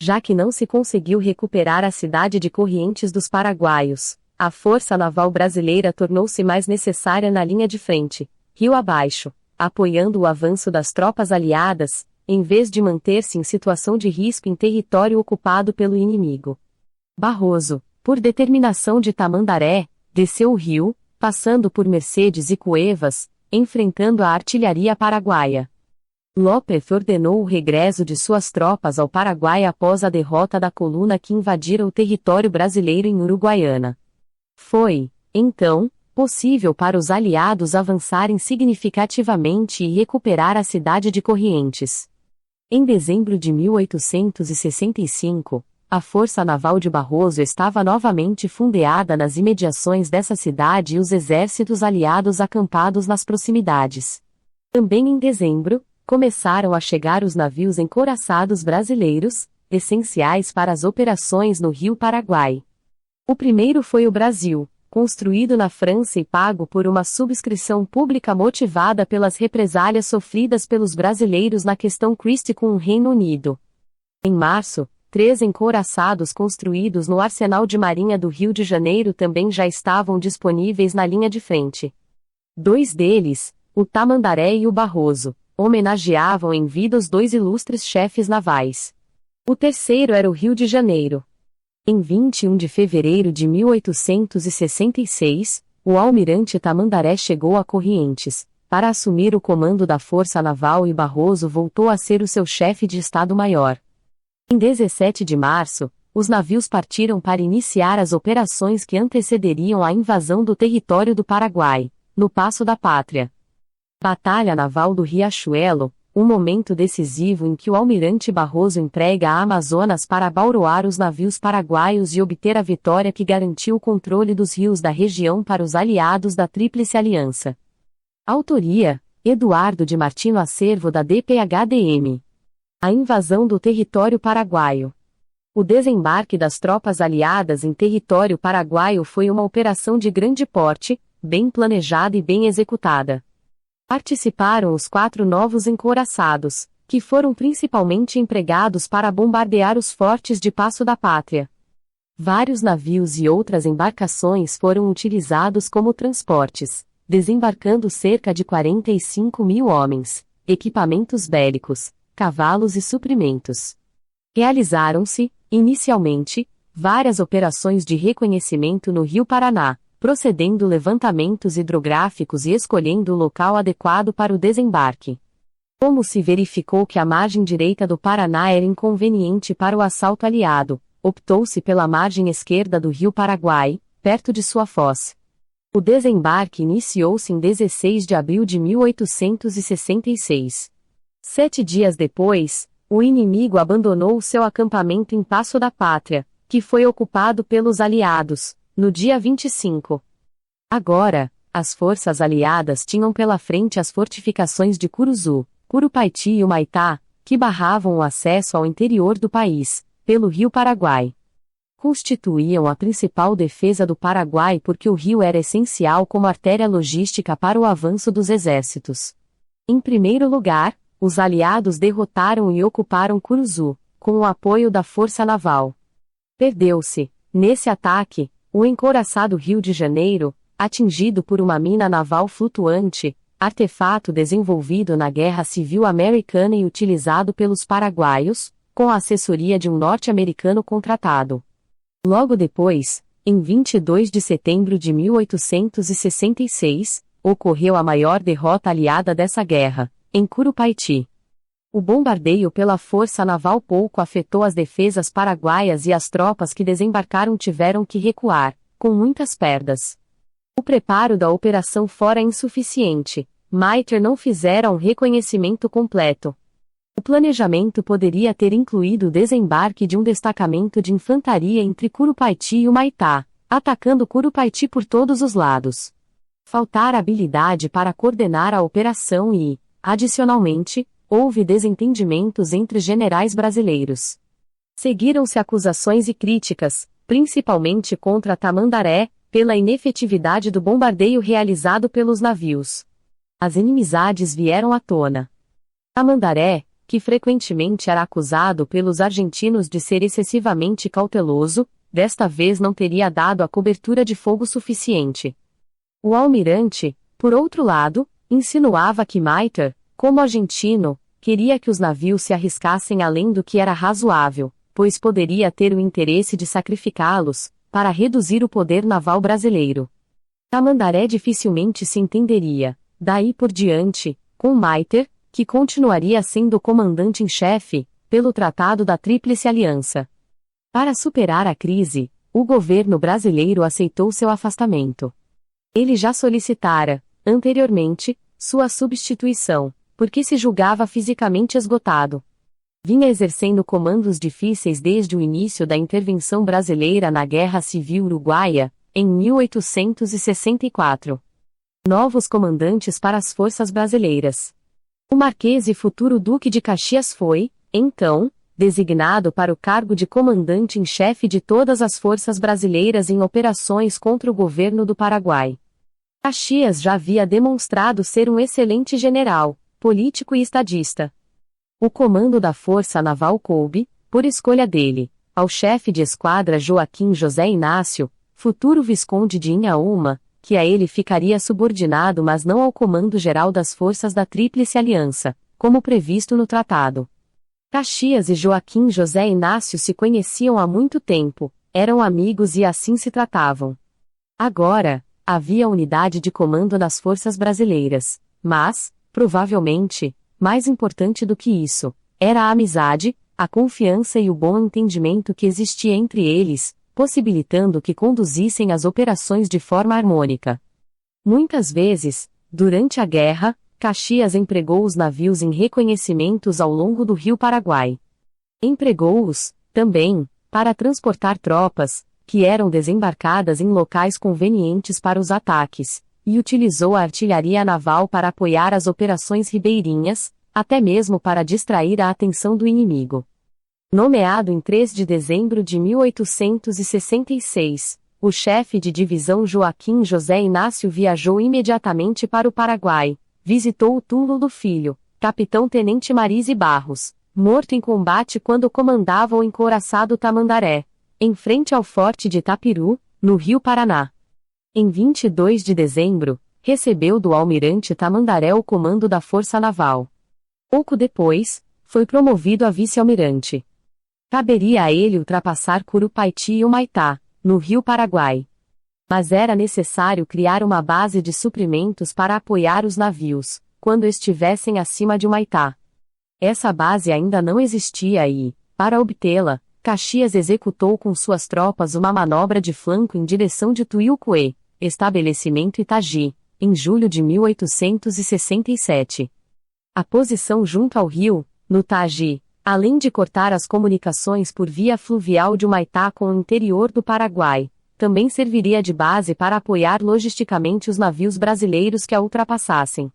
Já que não se conseguiu recuperar a cidade de Corrientes dos paraguaios, a força naval brasileira tornou-se mais necessária na linha de frente, rio abaixo, apoiando o avanço das tropas aliadas, em vez de manter-se em situação de risco em território ocupado pelo inimigo. Barroso, por determinação de Tamandaré, desceu o rio, passando por Mercedes e Cuevas, enfrentando a artilharia paraguaia. López ordenou o regresso de suas tropas ao Paraguai após a derrota da coluna que invadira o território brasileiro em Uruguaiana. Foi, então, possível para os aliados avançarem significativamente e recuperar a cidade de Corrientes. Em dezembro de 1865, a Força Naval de Barroso estava novamente fundeada nas imediações dessa cidade e os exércitos aliados acampados nas proximidades. Também em dezembro, começaram a chegar os navios encouraçados brasileiros, essenciais para as operações no Rio Paraguai. O primeiro foi o Brasil, construído na França e pago por uma subscrição pública motivada pelas represálias sofridas pelos brasileiros na questão Christie com o Reino Unido. Em março, 3 encouraçados construídos no Arsenal de Marinha do Rio de Janeiro também já estavam disponíveis na linha de frente. 2 deles, o Tamandaré e o Barroso, homenageavam em vida os 2 ilustres chefes navais. O terceiro era o Rio de Janeiro. Em 21 de fevereiro de 1866, o almirante Tamandaré chegou a Corrientes, para assumir o comando da Força Naval e Barroso voltou a ser o seu chefe de Estado-Maior. Em 17 de março, os navios partiram para iniciar as operações que antecederiam a invasão do território do Paraguai, no Paço da Pátria. Batalha Naval do Riachuelo, um momento decisivo em que o almirante Barroso emprega a Amazonas para bauroar os navios paraguaios e obter a vitória que garantiu o controle dos rios da região para os aliados da Tríplice Aliança. Autoria: Eduardo de Martino Acervo da DPHDM. A invasão do território paraguaio. O desembarque das tropas aliadas em território paraguaio foi uma operação de grande porte, bem planejada e bem executada. Participaram os 4 novos encouraçados, que foram principalmente empregados para bombardear os fortes de Paço da Pátria. Vários navios e outras embarcações foram utilizados como transportes, desembarcando cerca de 45 mil homens, equipamentos bélicos, cavalos e suprimentos. Realizaram-se, inicialmente, várias operações de reconhecimento no Rio Paraná, procedendo levantamentos hidrográficos e escolhendo o local adequado para o desembarque. Como se verificou que a margem direita do Paraná era inconveniente para o assalto aliado, optou-se pela margem esquerda do Rio Paraguai, perto de sua foz. O desembarque iniciou-se em 16 de abril de 1866. 7 dias depois, o inimigo abandonou o seu acampamento em Paço da Pátria, que foi ocupado pelos aliados, no dia 25. Agora, as forças aliadas tinham pela frente as fortificações de Curuzu, Curupaiti e Humaitá, que barravam o acesso ao interior do país, pelo rio Paraguai. Constituíam a principal defesa do Paraguai porque o rio era essencial como artéria logística para o avanço dos exércitos. Em primeiro lugar, os aliados derrotaram e ocuparam Curuzu, com o apoio da Força Naval. Perdeu-se, nesse ataque, o encouraçado Rio de Janeiro, atingido por uma mina naval flutuante, artefato desenvolvido na Guerra Civil Americana e utilizado pelos paraguaios, com a assessoria de um norte-americano contratado. Logo depois, em 22 de setembro de 1866, ocorreu a maior derrota aliada dessa guerra, em Curupaiti. O bombardeio pela força naval pouco afetou as defesas paraguaias e as tropas que desembarcaram tiveram que recuar, com muitas perdas. O preparo da operação fora insuficiente, Mitre não fizera um reconhecimento completo. O planejamento poderia ter incluído o desembarque de um destacamento de infantaria entre Curupaiti e Humaitá, atacando Curupaiti por todos os lados. Faltara habilidade para coordenar a operação e, adicionalmente, houve desentendimentos entre generais brasileiros. Seguiram-se acusações e críticas, principalmente contra Tamandaré, pela inefetividade do bombardeio realizado pelos navios. As inimizades vieram à tona. Tamandaré, que frequentemente era acusado pelos argentinos de ser excessivamente cauteloso, desta vez não teria dado a cobertura de fogo suficiente. O almirante, por outro lado, insinuava que Mitre, como argentino, queria que os navios se arriscassem além do que era razoável, pois poderia ter o interesse de sacrificá-los, para reduzir o poder naval brasileiro. Tamandaré dificilmente se entenderia, daí por diante, com Mitre, que continuaria sendo o comandante em chefe, pelo Tratado da Tríplice Aliança. Para superar a crise, o governo brasileiro aceitou seu afastamento. Ele já solicitara, anteriormente, sua substituição, porque se julgava fisicamente esgotado. Vinha exercendo comandos difíceis desde o início da intervenção brasileira na Guerra Civil Uruguaia, em 1864. Novos comandantes para as forças brasileiras. O Marquês e futuro Duque de Caxias foi, então, designado para o cargo de comandante em chefe de todas as forças brasileiras em operações contra o governo do Paraguai. Caxias já havia demonstrado ser um excelente general, político e estadista. O comando da Força Naval coube, por escolha dele, ao chefe de esquadra Joaquim José Inácio, futuro visconde de Inhaúma, que a ele ficaria subordinado mas não ao comando geral das forças da Tríplice Aliança, como previsto no tratado. Caxias e Joaquim José Inácio se conheciam há muito tempo, eram amigos e assim se tratavam. Agora, havia unidade de comando nas forças brasileiras, mas, provavelmente, mais importante do que isso, era a amizade, a confiança e o bom entendimento que existia entre eles, possibilitando que conduzissem as operações de forma harmônica. Muitas vezes, durante a guerra, Caxias empregou os navios em reconhecimentos ao longo do Rio Paraguai. Empregou-os, também, para transportar tropas, que eram desembarcadas em locais convenientes para os ataques, e utilizou a artilharia naval para apoiar as operações ribeirinhas, até mesmo para distrair a atenção do inimigo. Nomeado em 3 de dezembro de 1866, o chefe de divisão Joaquim José Inácio viajou imediatamente para o Paraguai, visitou o túmulo do filho, capitão-tenente Marise Barros, morto em combate quando comandava o encouraçado Tamandaré, em frente ao forte de Itapiru, no Rio Paraná. Em 22 de dezembro, recebeu do almirante Tamandaré o comando da Força Naval. Pouco depois, foi promovido a vice-almirante. Caberia a ele ultrapassar Curupaiti e Humaitá, no Rio Paraguai. Mas era necessário criar uma base de suprimentos para apoiar os navios, quando estivessem acima de Humaitá. Essa base ainda não existia e, para obtê-la, Caxias executou com suas tropas uma manobra de flanco em direção de Tuiucuê, estabelecimento Itagi, em julho de 1867. A posição junto ao rio, no Tagi, além de cortar as comunicações por via fluvial de Humaitá com o interior do Paraguai, também serviria de base para apoiar logisticamente os navios brasileiros que a ultrapassassem.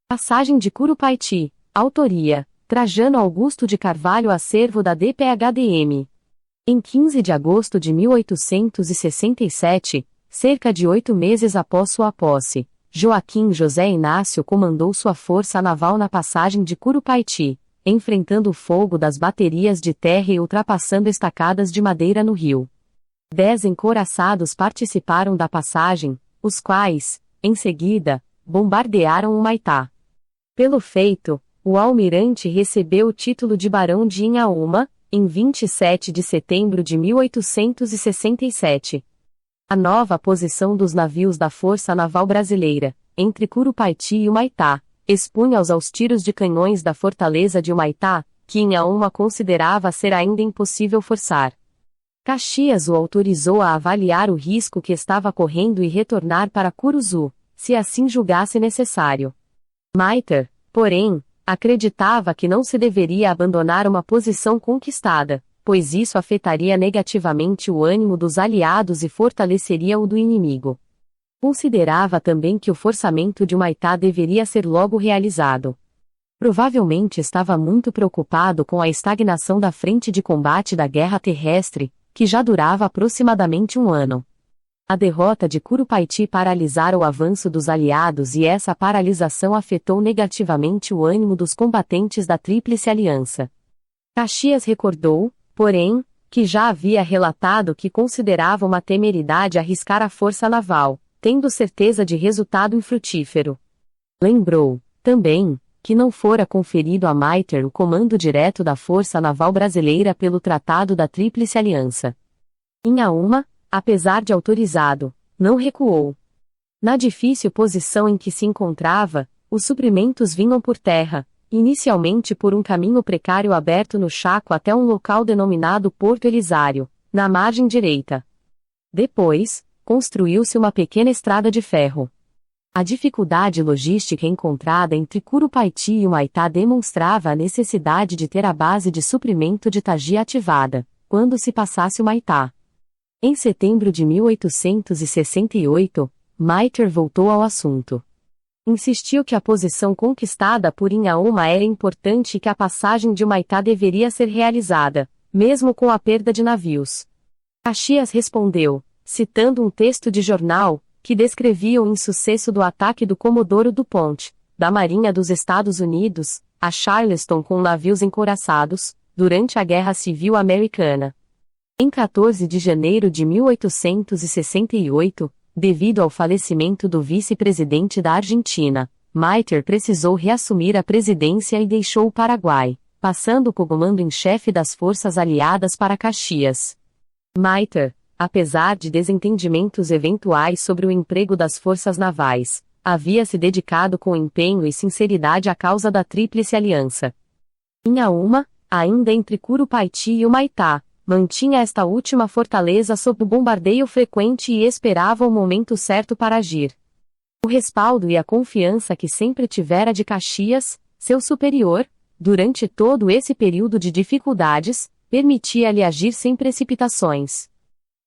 Passagem de Curupaiti, autoria, Trajano Augusto de Carvalho, acervo da DPHDM. Em 15 de agosto de 1867, cerca de 8 meses após sua posse, Joaquim José Inácio comandou sua força naval na passagem de Curupaiti, enfrentando o fogo das baterias de terra e ultrapassando estacadas de madeira no rio. 10 encouraçados participaram da passagem, os quais, em seguida, bombardearam Humaitá. Pelo feito, o almirante recebeu o título de Barão de Inhaúma, em 27 de setembro de 1867. A nova posição dos navios da Força Naval Brasileira, entre Curupaiti e Humaitá, expunha-os aos tiros de canhões da fortaleza de Humaitá, que Inhaúma considerava ser ainda impossível forçar. Caxias o autorizou a avaliar o risco que estava correndo e retornar para Curuzu, se assim julgasse necessário. Mitre, porém, acreditava que não se deveria abandonar uma posição conquistada, pois isso afetaria negativamente o ânimo dos aliados e fortaleceria o do inimigo. Considerava também que o forçamento de Humaitá deveria ser logo realizado. Provavelmente estava muito preocupado com a estagnação da frente de combate da guerra terrestre, que já durava aproximadamente um ano. A derrota de Curupaiti paralisara o avanço dos aliados e essa paralisação afetou negativamente o ânimo dos combatentes da Tríplice Aliança. Caxias recordou, porém, que já havia relatado que considerava uma temeridade arriscar a força naval, tendo certeza de resultado infrutífero. Lembrou, também, que não fora conferido a Mitre o comando direto da Força Naval Brasileira pelo Tratado da Tríplice Aliança. Inhaúma, apesar de autorizado, não recuou. Na difícil posição em que se encontrava, os suprimentos vinham por terra, inicialmente por um caminho precário aberto no Chaco até um local denominado Porto Elisário, na margem direita. Depois, construiu-se uma pequena estrada de ferro. A dificuldade logística encontrada entre Curupaiti e Humaitá demonstrava a necessidade de ter a base de suprimento de Tagi ativada, quando se passasse Humaitá. Em setembro de 1868, Mitre voltou ao assunto. Insistiu que a posição conquistada por Inhaúma era importante e que a passagem de Humaitá deveria ser realizada, mesmo com a perda de navios. Caxias respondeu, citando um texto de jornal, que descrevia o insucesso do ataque do Comodoro DuPont, da Marinha dos Estados Unidos, a Charleston com navios encouraçados, durante a Guerra Civil Americana. Em 14 de janeiro de 1868, devido ao falecimento do vice-presidente da Argentina, Mitre precisou reassumir a presidência e deixou o Paraguai, passando o comando em chefe das forças aliadas para Caxias. Mitre, apesar de desentendimentos eventuais sobre o emprego das forças navais, havia se dedicado com empenho e sinceridade à causa da Tríplice Aliança. Inhaúma, ainda entre Curupaiti e Humaitá, mantinha esta última fortaleza sob o bombardeio frequente e esperava o momento certo para agir. O respaldo e a confiança que sempre tivera de Caxias, seu superior, durante todo esse período de dificuldades, permitia-lhe agir sem precipitações.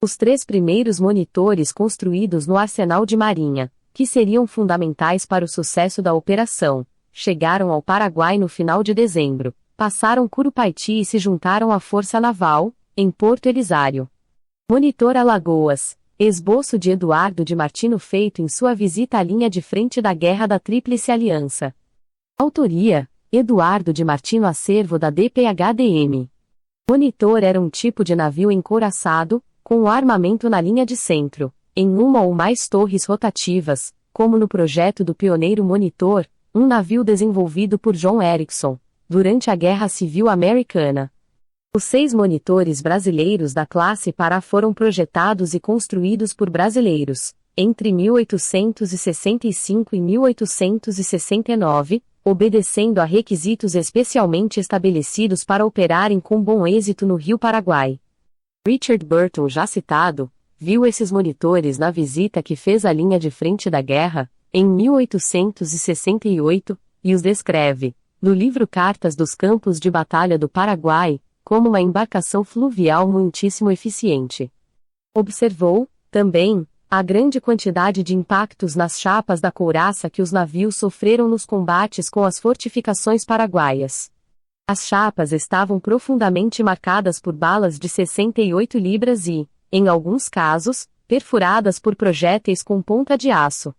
Os 3 primeiros monitores construídos no Arsenal de Marinha, que seriam fundamentais para o sucesso da operação, chegaram ao Paraguai no final de dezembro, passaram Curupaiti e se juntaram à Força Naval, em Porto Elisário. Monitor Alagoas, esboço de Eduardo de Martino feito em sua visita à linha de frente da Guerra da Tríplice Aliança. Autoria, Eduardo de Martino acervo da DPHDM. Monitor era um tipo de navio encouraçado, com o armamento na linha de centro, em uma ou mais torres rotativas, como no projeto do pioneiro Monitor, um navio desenvolvido por John Erickson, durante a Guerra Civil Americana. Os 6 monitores brasileiros da classe Pará foram projetados e construídos por brasileiros, entre 1865 e 1869, obedecendo a requisitos especialmente estabelecidos para operarem com bom êxito no Rio Paraguai. Richard Burton, já citado, viu esses monitores na visita que fez à linha de frente da guerra, em 1868, e os descreve, no livro Cartas dos Campos de Batalha do Paraguai, como uma embarcação fluvial muitíssimo eficiente. Observou, também, a grande quantidade de impactos nas chapas da couraça que os navios sofreram nos combates com as fortificações paraguaias. As chapas estavam profundamente marcadas por balas de 68 libras e, em alguns casos, perfuradas por projéteis com ponta de aço.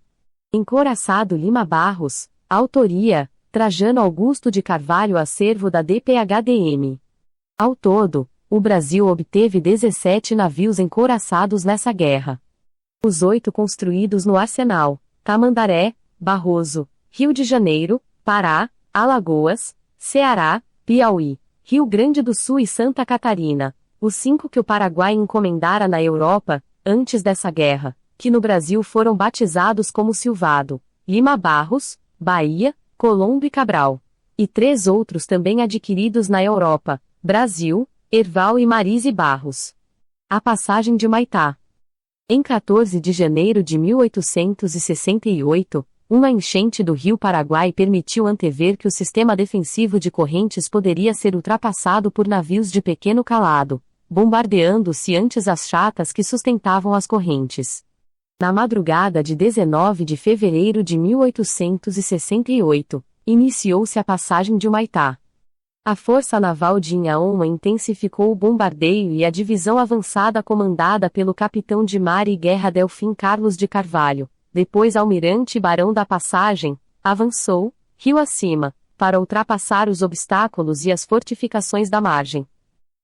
Encouraçado Lima Barros, autoria, Trajano Augusto de Carvalho acervo da DPHDM. Ao todo, o Brasil obteve 17 navios encouraçados nessa guerra. Os 8 construídos no Arsenal, Tamandaré, Barroso, Rio de Janeiro, Pará, Alagoas, Ceará, Piauí, Rio Grande do Sul e Santa Catarina, os 5 que o Paraguai encomendara na Europa, antes dessa guerra, que no Brasil foram batizados como Silvado, Lima Barros, Bahia, Colombo e Cabral. E 3 outros também adquiridos na Europa, Brasil, Herval e Marise Barros. A passagem de Humaitá. Em 14 de janeiro de 1868, uma enchente do rio Paraguai permitiu antever que o sistema defensivo de correntes poderia ser ultrapassado por navios de pequeno calado, bombardeando-se antes as chatas que sustentavam as correntes. Na madrugada de 19 de fevereiro de 1868, iniciou-se a passagem de Humaitá. A Força Naval de Inhaúma intensificou o bombardeio e a divisão avançada comandada pelo capitão de mar e guerra Delfim Carlos de Carvalho, depois almirante e barão da Passagem, avançou, rio acima, para ultrapassar os obstáculos e as fortificações da margem.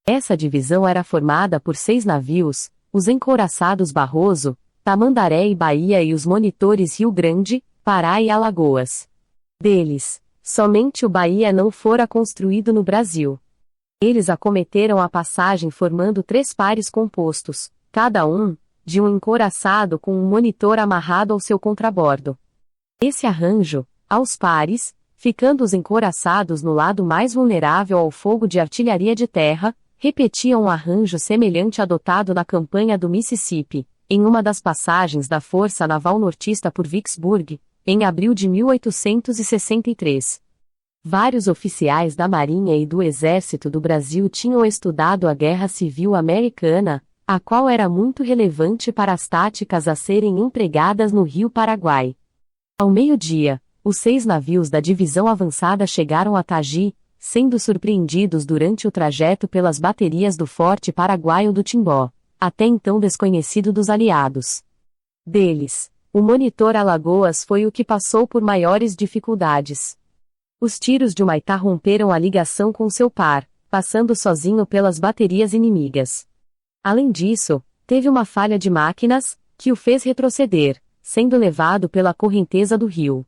Essa divisão era formada por 6 navios, os encouraçados Barroso, Tamandaré e Bahia e os monitores Rio Grande, Pará e Alagoas. Deles, somente o Bahia não fora construído no Brasil. Eles acometeram a passagem formando 3 pares compostos, cada um, de um encouraçado com um monitor amarrado ao seu contrabordo. Esse arranjo, aos pares, ficando os encouraçados no lado mais vulnerável ao fogo de artilharia de terra, repetia um arranjo semelhante adotado na campanha do Mississippi, em uma das passagens da Força Naval Nortista por Vicksburg, em abril de 1863. Vários oficiais da Marinha e do Exército do Brasil tinham estudado a Guerra Civil Americana, a qual era muito relevante para as táticas a serem empregadas no Rio Paraguai. Ao meio-dia, os 6 navios da divisão avançada chegaram a Taji, sendo surpreendidos durante o trajeto pelas baterias do Forte Paraguaio do Timbó, até então desconhecido dos aliados. Deles, o monitor Alagoas foi o que passou por maiores dificuldades. Os tiros de Humaitá romperam a ligação com seu par, passando sozinho pelas baterias inimigas. Além disso, teve uma falha de máquinas, que o fez retroceder, sendo levado pela correnteza do rio.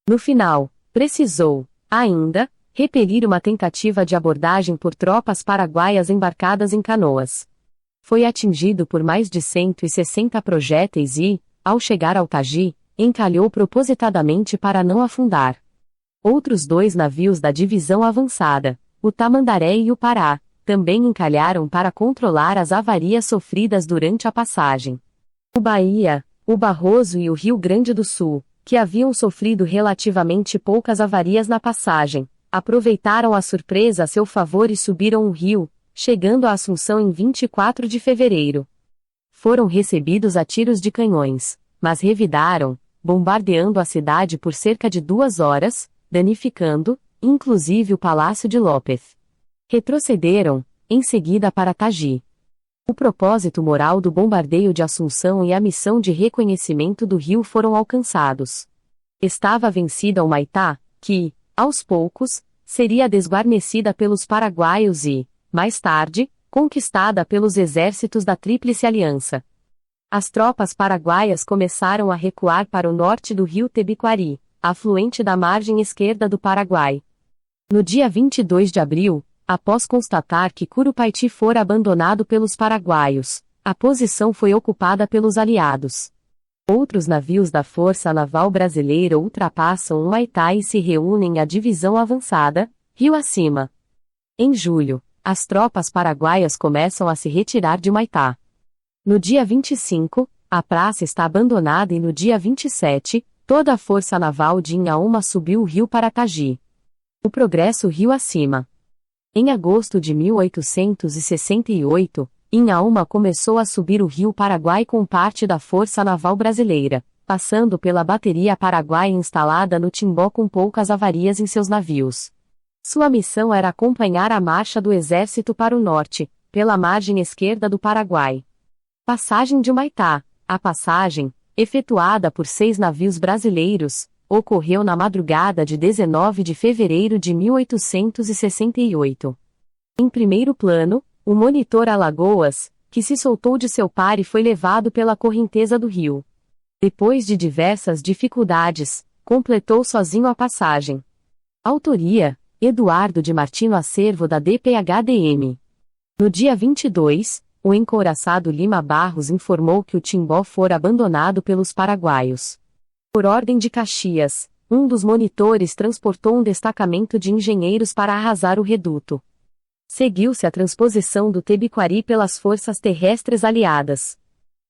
No final, precisou, ainda, repelir uma tentativa de abordagem por tropas paraguaias embarcadas em canoas. Foi atingido por mais de 160 projéteis e, ao chegar ao Taji, encalhou propositadamente para não afundar. Outros 2 navios da divisão avançada, o Tamandaré e o Pará, também encalharam para controlar as avarias sofridas durante a passagem. O Bahia, o Barroso e o Rio Grande do Sul, que haviam sofrido relativamente poucas avarias na passagem, aproveitaram a surpresa a seu favor e subiram o rio, chegando a Assunção em 24 de fevereiro. Foram recebidos a tiros de canhões, mas revidaram, bombardeando a cidade por cerca de 2 horas, danificando, inclusive o Palácio de López. Retrocederam, em seguida para Taji. O propósito moral do bombardeio de Assunção e a missão de reconhecimento do rio foram alcançados. Estava vencida Humaitá, que, aos poucos, seria desguarnecida pelos paraguaios e, mais tarde, conquistada pelos exércitos da Tríplice Aliança. As tropas paraguaias começaram a recuar para o norte do rio Tebiquari, afluente da margem esquerda do Paraguai. No dia 22 de abril, após constatar que Curupaiti fora abandonado pelos paraguaios, a posição foi ocupada pelos aliados. Outros navios da Força Naval Brasileira ultrapassam Humaitá e se reúnem à divisão avançada, rio acima. Em julho, as tropas paraguaias começam a se retirar de Humaitá. No dia 25, a praça está abandonada e no dia 27, toda a Força Naval de Inhaúma subiu o rio para Taji. O progresso rio acima. Em agosto de 1868, Inhaúma começou a subir o rio Paraguai com parte da Força Naval Brasileira, passando pela bateria paraguaia instalada no Timbó com poucas avarias em seus navios. Sua missão era acompanhar a marcha do exército para o norte, pela margem esquerda do Paraguai. Passagem de Humaitá. A passagem, efetuada por 6 navios brasileiros, ocorreu na madrugada de 19 de fevereiro de 1868. Em primeiro plano, o monitor Alagoas, que se soltou de seu par e foi levado pela correnteza do rio. Depois de diversas dificuldades, completou sozinho a passagem. Autoria: Eduardo de Martino Acervo da DPHDM. No dia 22, o encouraçado Lima Barros informou que o Timbó fora abandonado pelos paraguaios. Por ordem de Caxias, um dos monitores transportou um destacamento de engenheiros para arrasar o reduto. Seguiu-se a transposição do Tebiquari pelas forças terrestres aliadas.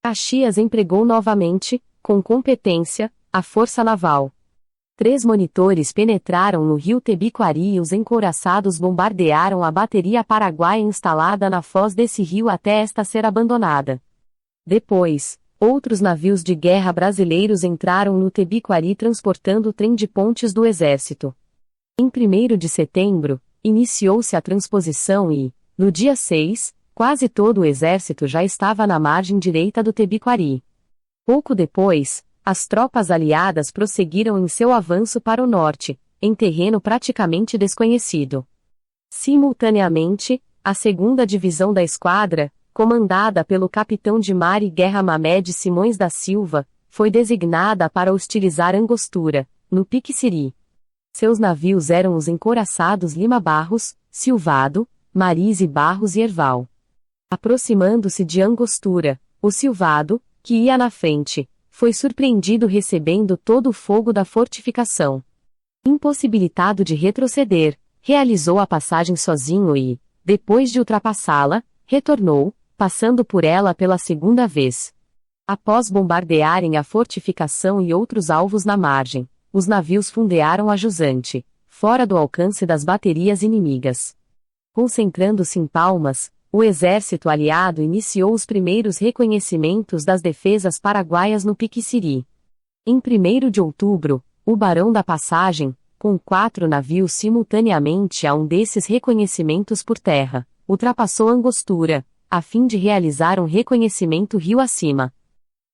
Caxias empregou novamente, com competência, a força naval. 3 monitores penetraram no rio Tebiquari e os encouraçados bombardearam a bateria paraguaia instalada na foz desse rio até esta ser abandonada. Depois, outros navios de guerra brasileiros entraram no Tebiquari transportando o trem de pontes do Exército. Em 1º de setembro, iniciou-se a transposição e, no dia 6, quase todo o Exército já estava na margem direita do Tebiquari. Pouco depois, as tropas aliadas prosseguiram em seu avanço para o norte, em terreno praticamente desconhecido. Simultaneamente, a 2ª Divisão da Esquadra, comandada pelo capitão de mar e guerra Mamed Simões da Silva, foi designada para hostilizar Angostura, no Piquiciri. Seus navios eram os encouraçados Lima Barros, Silvado, Marise Barros e Herval. Aproximando-se de Angostura, o Silvado, que ia na frente, foi surpreendido recebendo todo o fogo da fortificação. Impossibilitado de retroceder, realizou a passagem sozinho e, depois de ultrapassá-la, retornou, passando por ela pela 2ª vez. Após bombardearem a fortificação e outros alvos na margem, os navios fundearam a jusante, fora do alcance das baterias inimigas. Concentrando-se em Palmas, o exército aliado iniciou os primeiros reconhecimentos das defesas paraguaias no Piquiciri. Em 1º de outubro, o Barão da Passagem, com 4 navios simultaneamente a um desses reconhecimentos por terra, ultrapassou Angostura, a fim de realizar um reconhecimento rio acima.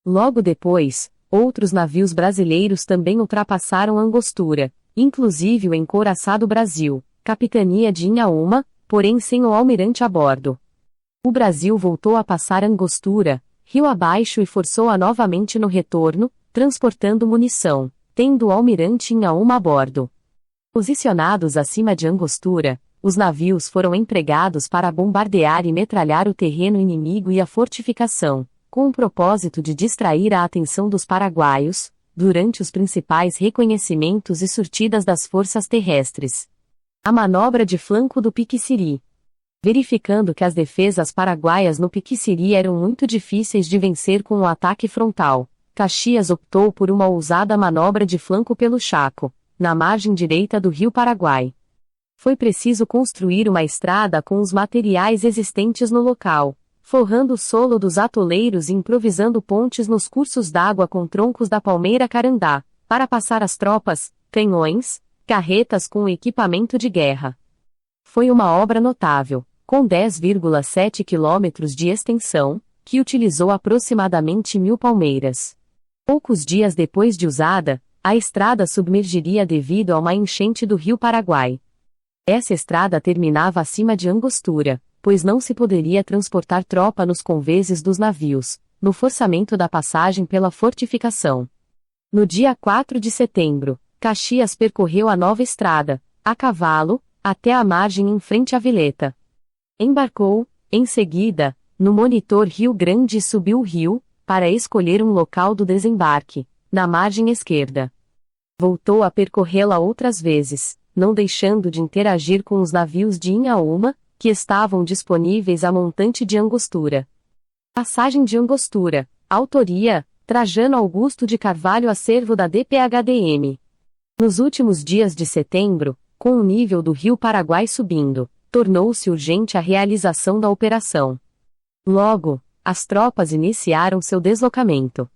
Logo depois, outros navios brasileiros também ultrapassaram Angostura, inclusive o encouraçado Brasil, capitania de Inhaúma, porém sem o almirante a bordo. O Brasil voltou a passar Angostura, rio abaixo e forçou-a novamente no retorno, transportando munição, tendo o almirante Inhaúma a bordo. Posicionados acima de Angostura, os navios foram empregados para bombardear e metralhar o terreno inimigo e a fortificação, com o propósito de distrair a atenção dos paraguaios, durante os principais reconhecimentos e surtidas das forças terrestres. A manobra de flanco do Piquiciri. Verificando que as defesas paraguaias no Piquiciri eram muito difíceis de vencer com o ataque frontal, Caxias optou por uma ousada manobra de flanco pelo Chaco, na margem direita do rio Paraguai. Foi preciso construir uma estrada com os materiais existentes no local, forrando o solo dos atoleiros e improvisando pontes nos cursos d'água com troncos da palmeira carandá, para passar as tropas, canhões, carretas com equipamento de guerra. Foi uma obra notável, com 10,7 quilômetros de extensão, que utilizou aproximadamente 1.000 palmeiras. Poucos dias depois de usada, a estrada submergiria devido a uma enchente do rio Paraguai. Essa estrada terminava acima de Angostura, pois não se poderia transportar tropa nos conveses dos navios, no forçamento da passagem pela fortificação. No dia 4 de setembro, Caxias percorreu a nova estrada, a cavalo, até a margem em frente à Vileta. Embarcou, em seguida, no monitor Rio Grande e subiu o rio, para escolher um local do desembarque, na margem esquerda. Voltou a percorrê-la outras vezes, não deixando de interagir com os navios de Inhaúma, que estavam disponíveis a montante de Angostura. Passagem de Angostura, autoria, Trajano Augusto de Carvalho, acervo da DPHDM. Nos últimos dias de setembro, com o nível do rio Paraguai subindo, tornou-se urgente a realização da operação. Logo, as tropas iniciaram seu deslocamento.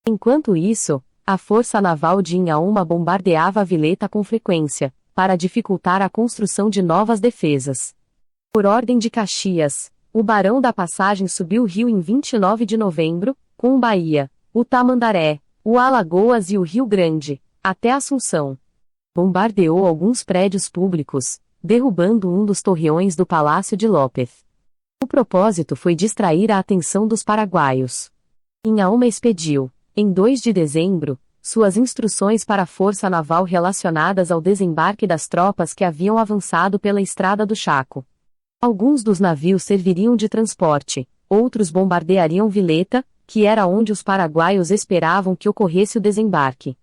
Enquanto isso, a Força Naval de Inhaúma bombardeava a Vileta com frequência, para dificultar a construção de novas defesas. Por ordem de Caxias, o Barão da Passagem subiu o rio em 29 de novembro, com o Bahia, o Tamandaré, o Alagoas e o Rio Grande, até Assunção. Bombardeou alguns prédios públicos, derrubando um dos torreões do Palácio de López. O propósito foi distrair a atenção dos paraguaios. Inhaúma expediu, em 2 de dezembro, suas instruções para a Força Naval relacionadas ao desembarque das tropas que haviam avançado pela Estrada do Chaco. Alguns dos navios serviriam de transporte, outros bombardeariam Vileta, que era onde os paraguaios esperavam que ocorresse o desembarque.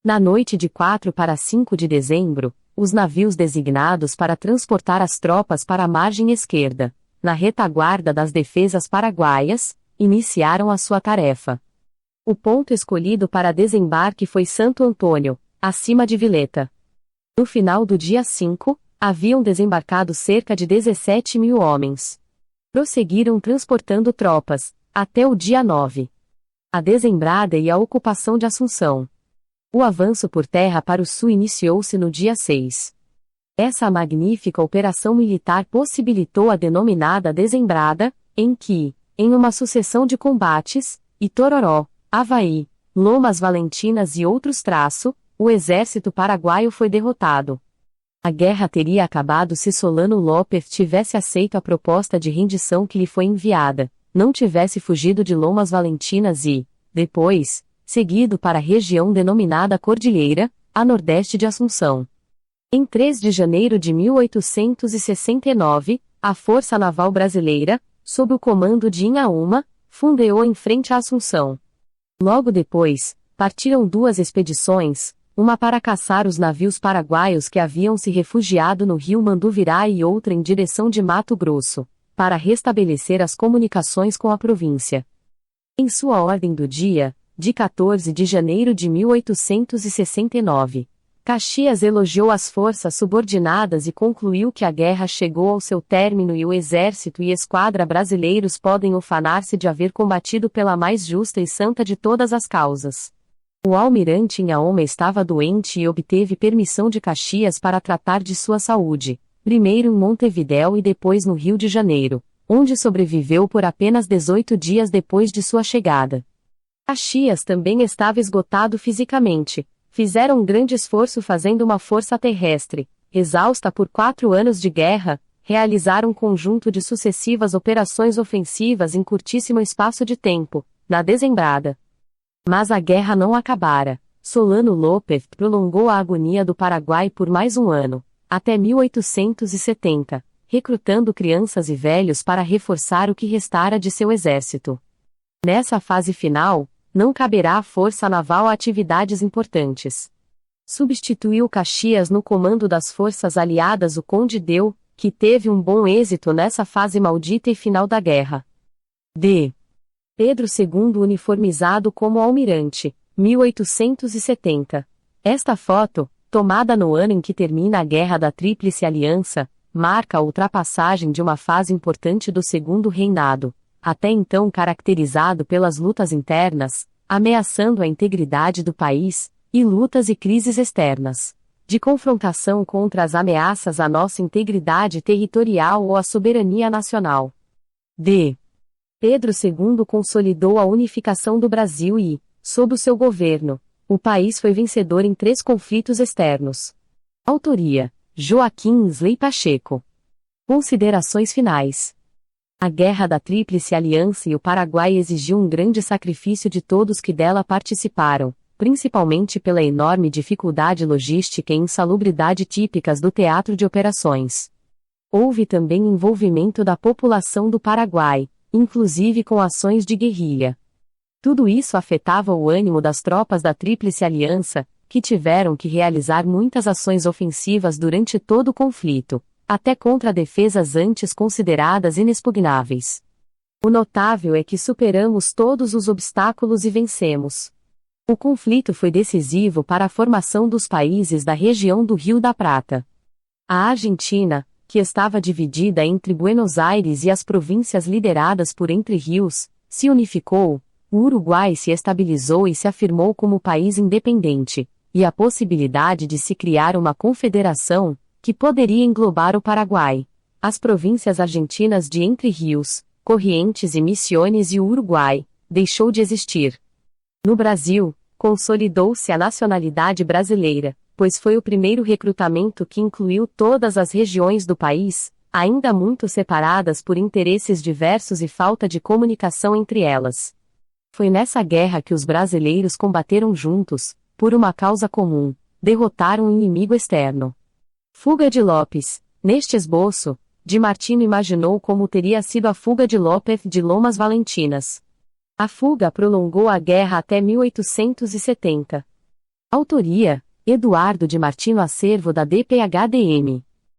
Na noite de 4 para 5 de dezembro, os navios designados para transportar as tropas para a margem esquerda, na retaguarda das defesas paraguaias, iniciaram a sua tarefa. O ponto escolhido para desembarque foi Santo Antônio, acima de Vileta. No final do dia 5, haviam desembarcado cerca de 17.000 homens. Prosseguiram transportando tropas, até o dia 9. A desembrada e a ocupação de Assunção. O avanço por terra para o sul iniciou-se no dia 6. Essa magnífica operação militar possibilitou a denominada desembrada, em que, em uma sucessão de combates, Itororó, Avaí, Lomas Valentinas e outros o exército paraguaio foi derrotado. A guerra teria acabado se Solano López tivesse aceito a proposta de rendição que lhe foi enviada, não tivesse fugido de Lomas Valentinas e, depois, seguido para a região denominada Cordilheira, a nordeste de Assunção. Em 3 de janeiro de 1869, a Força Naval Brasileira, sob o comando de Inhaúma, fundeou em frente a Assunção. Logo depois, partiram 2 expedições, uma para caçar os navios paraguaios que haviam se refugiado no rio Manduvirá e outra em direção de Mato Grosso, para restabelecer as comunicações com a província. Em sua ordem do dia, de 14 de janeiro de 1869, Caxias elogiou as forças subordinadas e concluiu que a guerra chegou ao seu término e o exército e esquadra brasileiros podem ufanar-se de haver combatido pela mais justa e santa de todas as causas. O almirante Inhaoma estava doente e obteve permissão de Caxias para tratar de sua saúde, primeiro em Montevidéu e depois no Rio de Janeiro, onde sobreviveu por apenas 18 dias depois de sua chegada. Caxias também estava esgotado fisicamente. Fizeram um grande esforço fazendo uma força terrestre, exausta por 4 anos de guerra, realizaram um conjunto de sucessivas operações ofensivas em curtíssimo espaço de tempo, na Desembrada. Mas a guerra não acabara. Solano Lopes prolongou a agonia do Paraguai por mais um ano, até 1870, recrutando crianças e velhos para reforçar o que restara de seu exército. Nessa fase final, não caberá à força naval a atividades importantes. Substituiu Caxias no comando das forças aliadas o Conde Deu, que teve um bom êxito nessa fase maldita e final da guerra. D. Pedro II uniformizado como almirante, 1870. Esta foto, tomada no ano em que termina a Guerra da Tríplice Aliança, marca a ultrapassagem de uma fase importante do Segundo Reinado, até então caracterizado pelas lutas internas, ameaçando a integridade do país, e lutas e crises externas, de confrontação contra as ameaças à nossa integridade territorial ou à soberania nacional. D. Pedro II consolidou a unificação do Brasil e, sob o seu governo, o país foi vencedor em 3 conflitos externos. Autoria: Joaquim Isley Pacheco. Considerações finais. A Guerra da Tríplice Aliança e o Paraguai exigiu um grande sacrifício de todos que dela participaram, principalmente pela enorme dificuldade logística e insalubridade típicas do teatro de operações. Houve também envolvimento da população do Paraguai, inclusive com ações de guerrilha. Tudo isso afetava o ânimo das tropas da Tríplice Aliança, que tiveram que realizar muitas ações ofensivas durante todo o conflito, até contra defesas antes consideradas inexpugnáveis. O notável é que superamos todos os obstáculos e vencemos. O conflito foi decisivo para a formação dos países da região do Rio da Prata. A Argentina, que estava dividida entre Buenos Aires e as províncias lideradas por Entre Rios, se unificou, o Uruguai se estabilizou e se afirmou como país independente, e a possibilidade de se criar uma confederação, que poderia englobar o Paraguai, as províncias argentinas de Entre Rios, Corrientes e Misiones e o Uruguai, deixou de existir. No Brasil, consolidou-se a nacionalidade brasileira, pois foi o primeiro recrutamento que incluiu todas as regiões do país, ainda muito separadas por interesses diversos e falta de comunicação entre elas. Foi nessa guerra que os brasileiros combateram juntos, por uma causa comum, derrotaram um inimigo externo. Fuga de Lopes. Neste esboço, Di Martino imaginou como teria sido a fuga de Lopes de Lomas Valentinas. A fuga prolongou a guerra até 1870. Autoria: Eduardo Di Martino, acervo da DPHDM.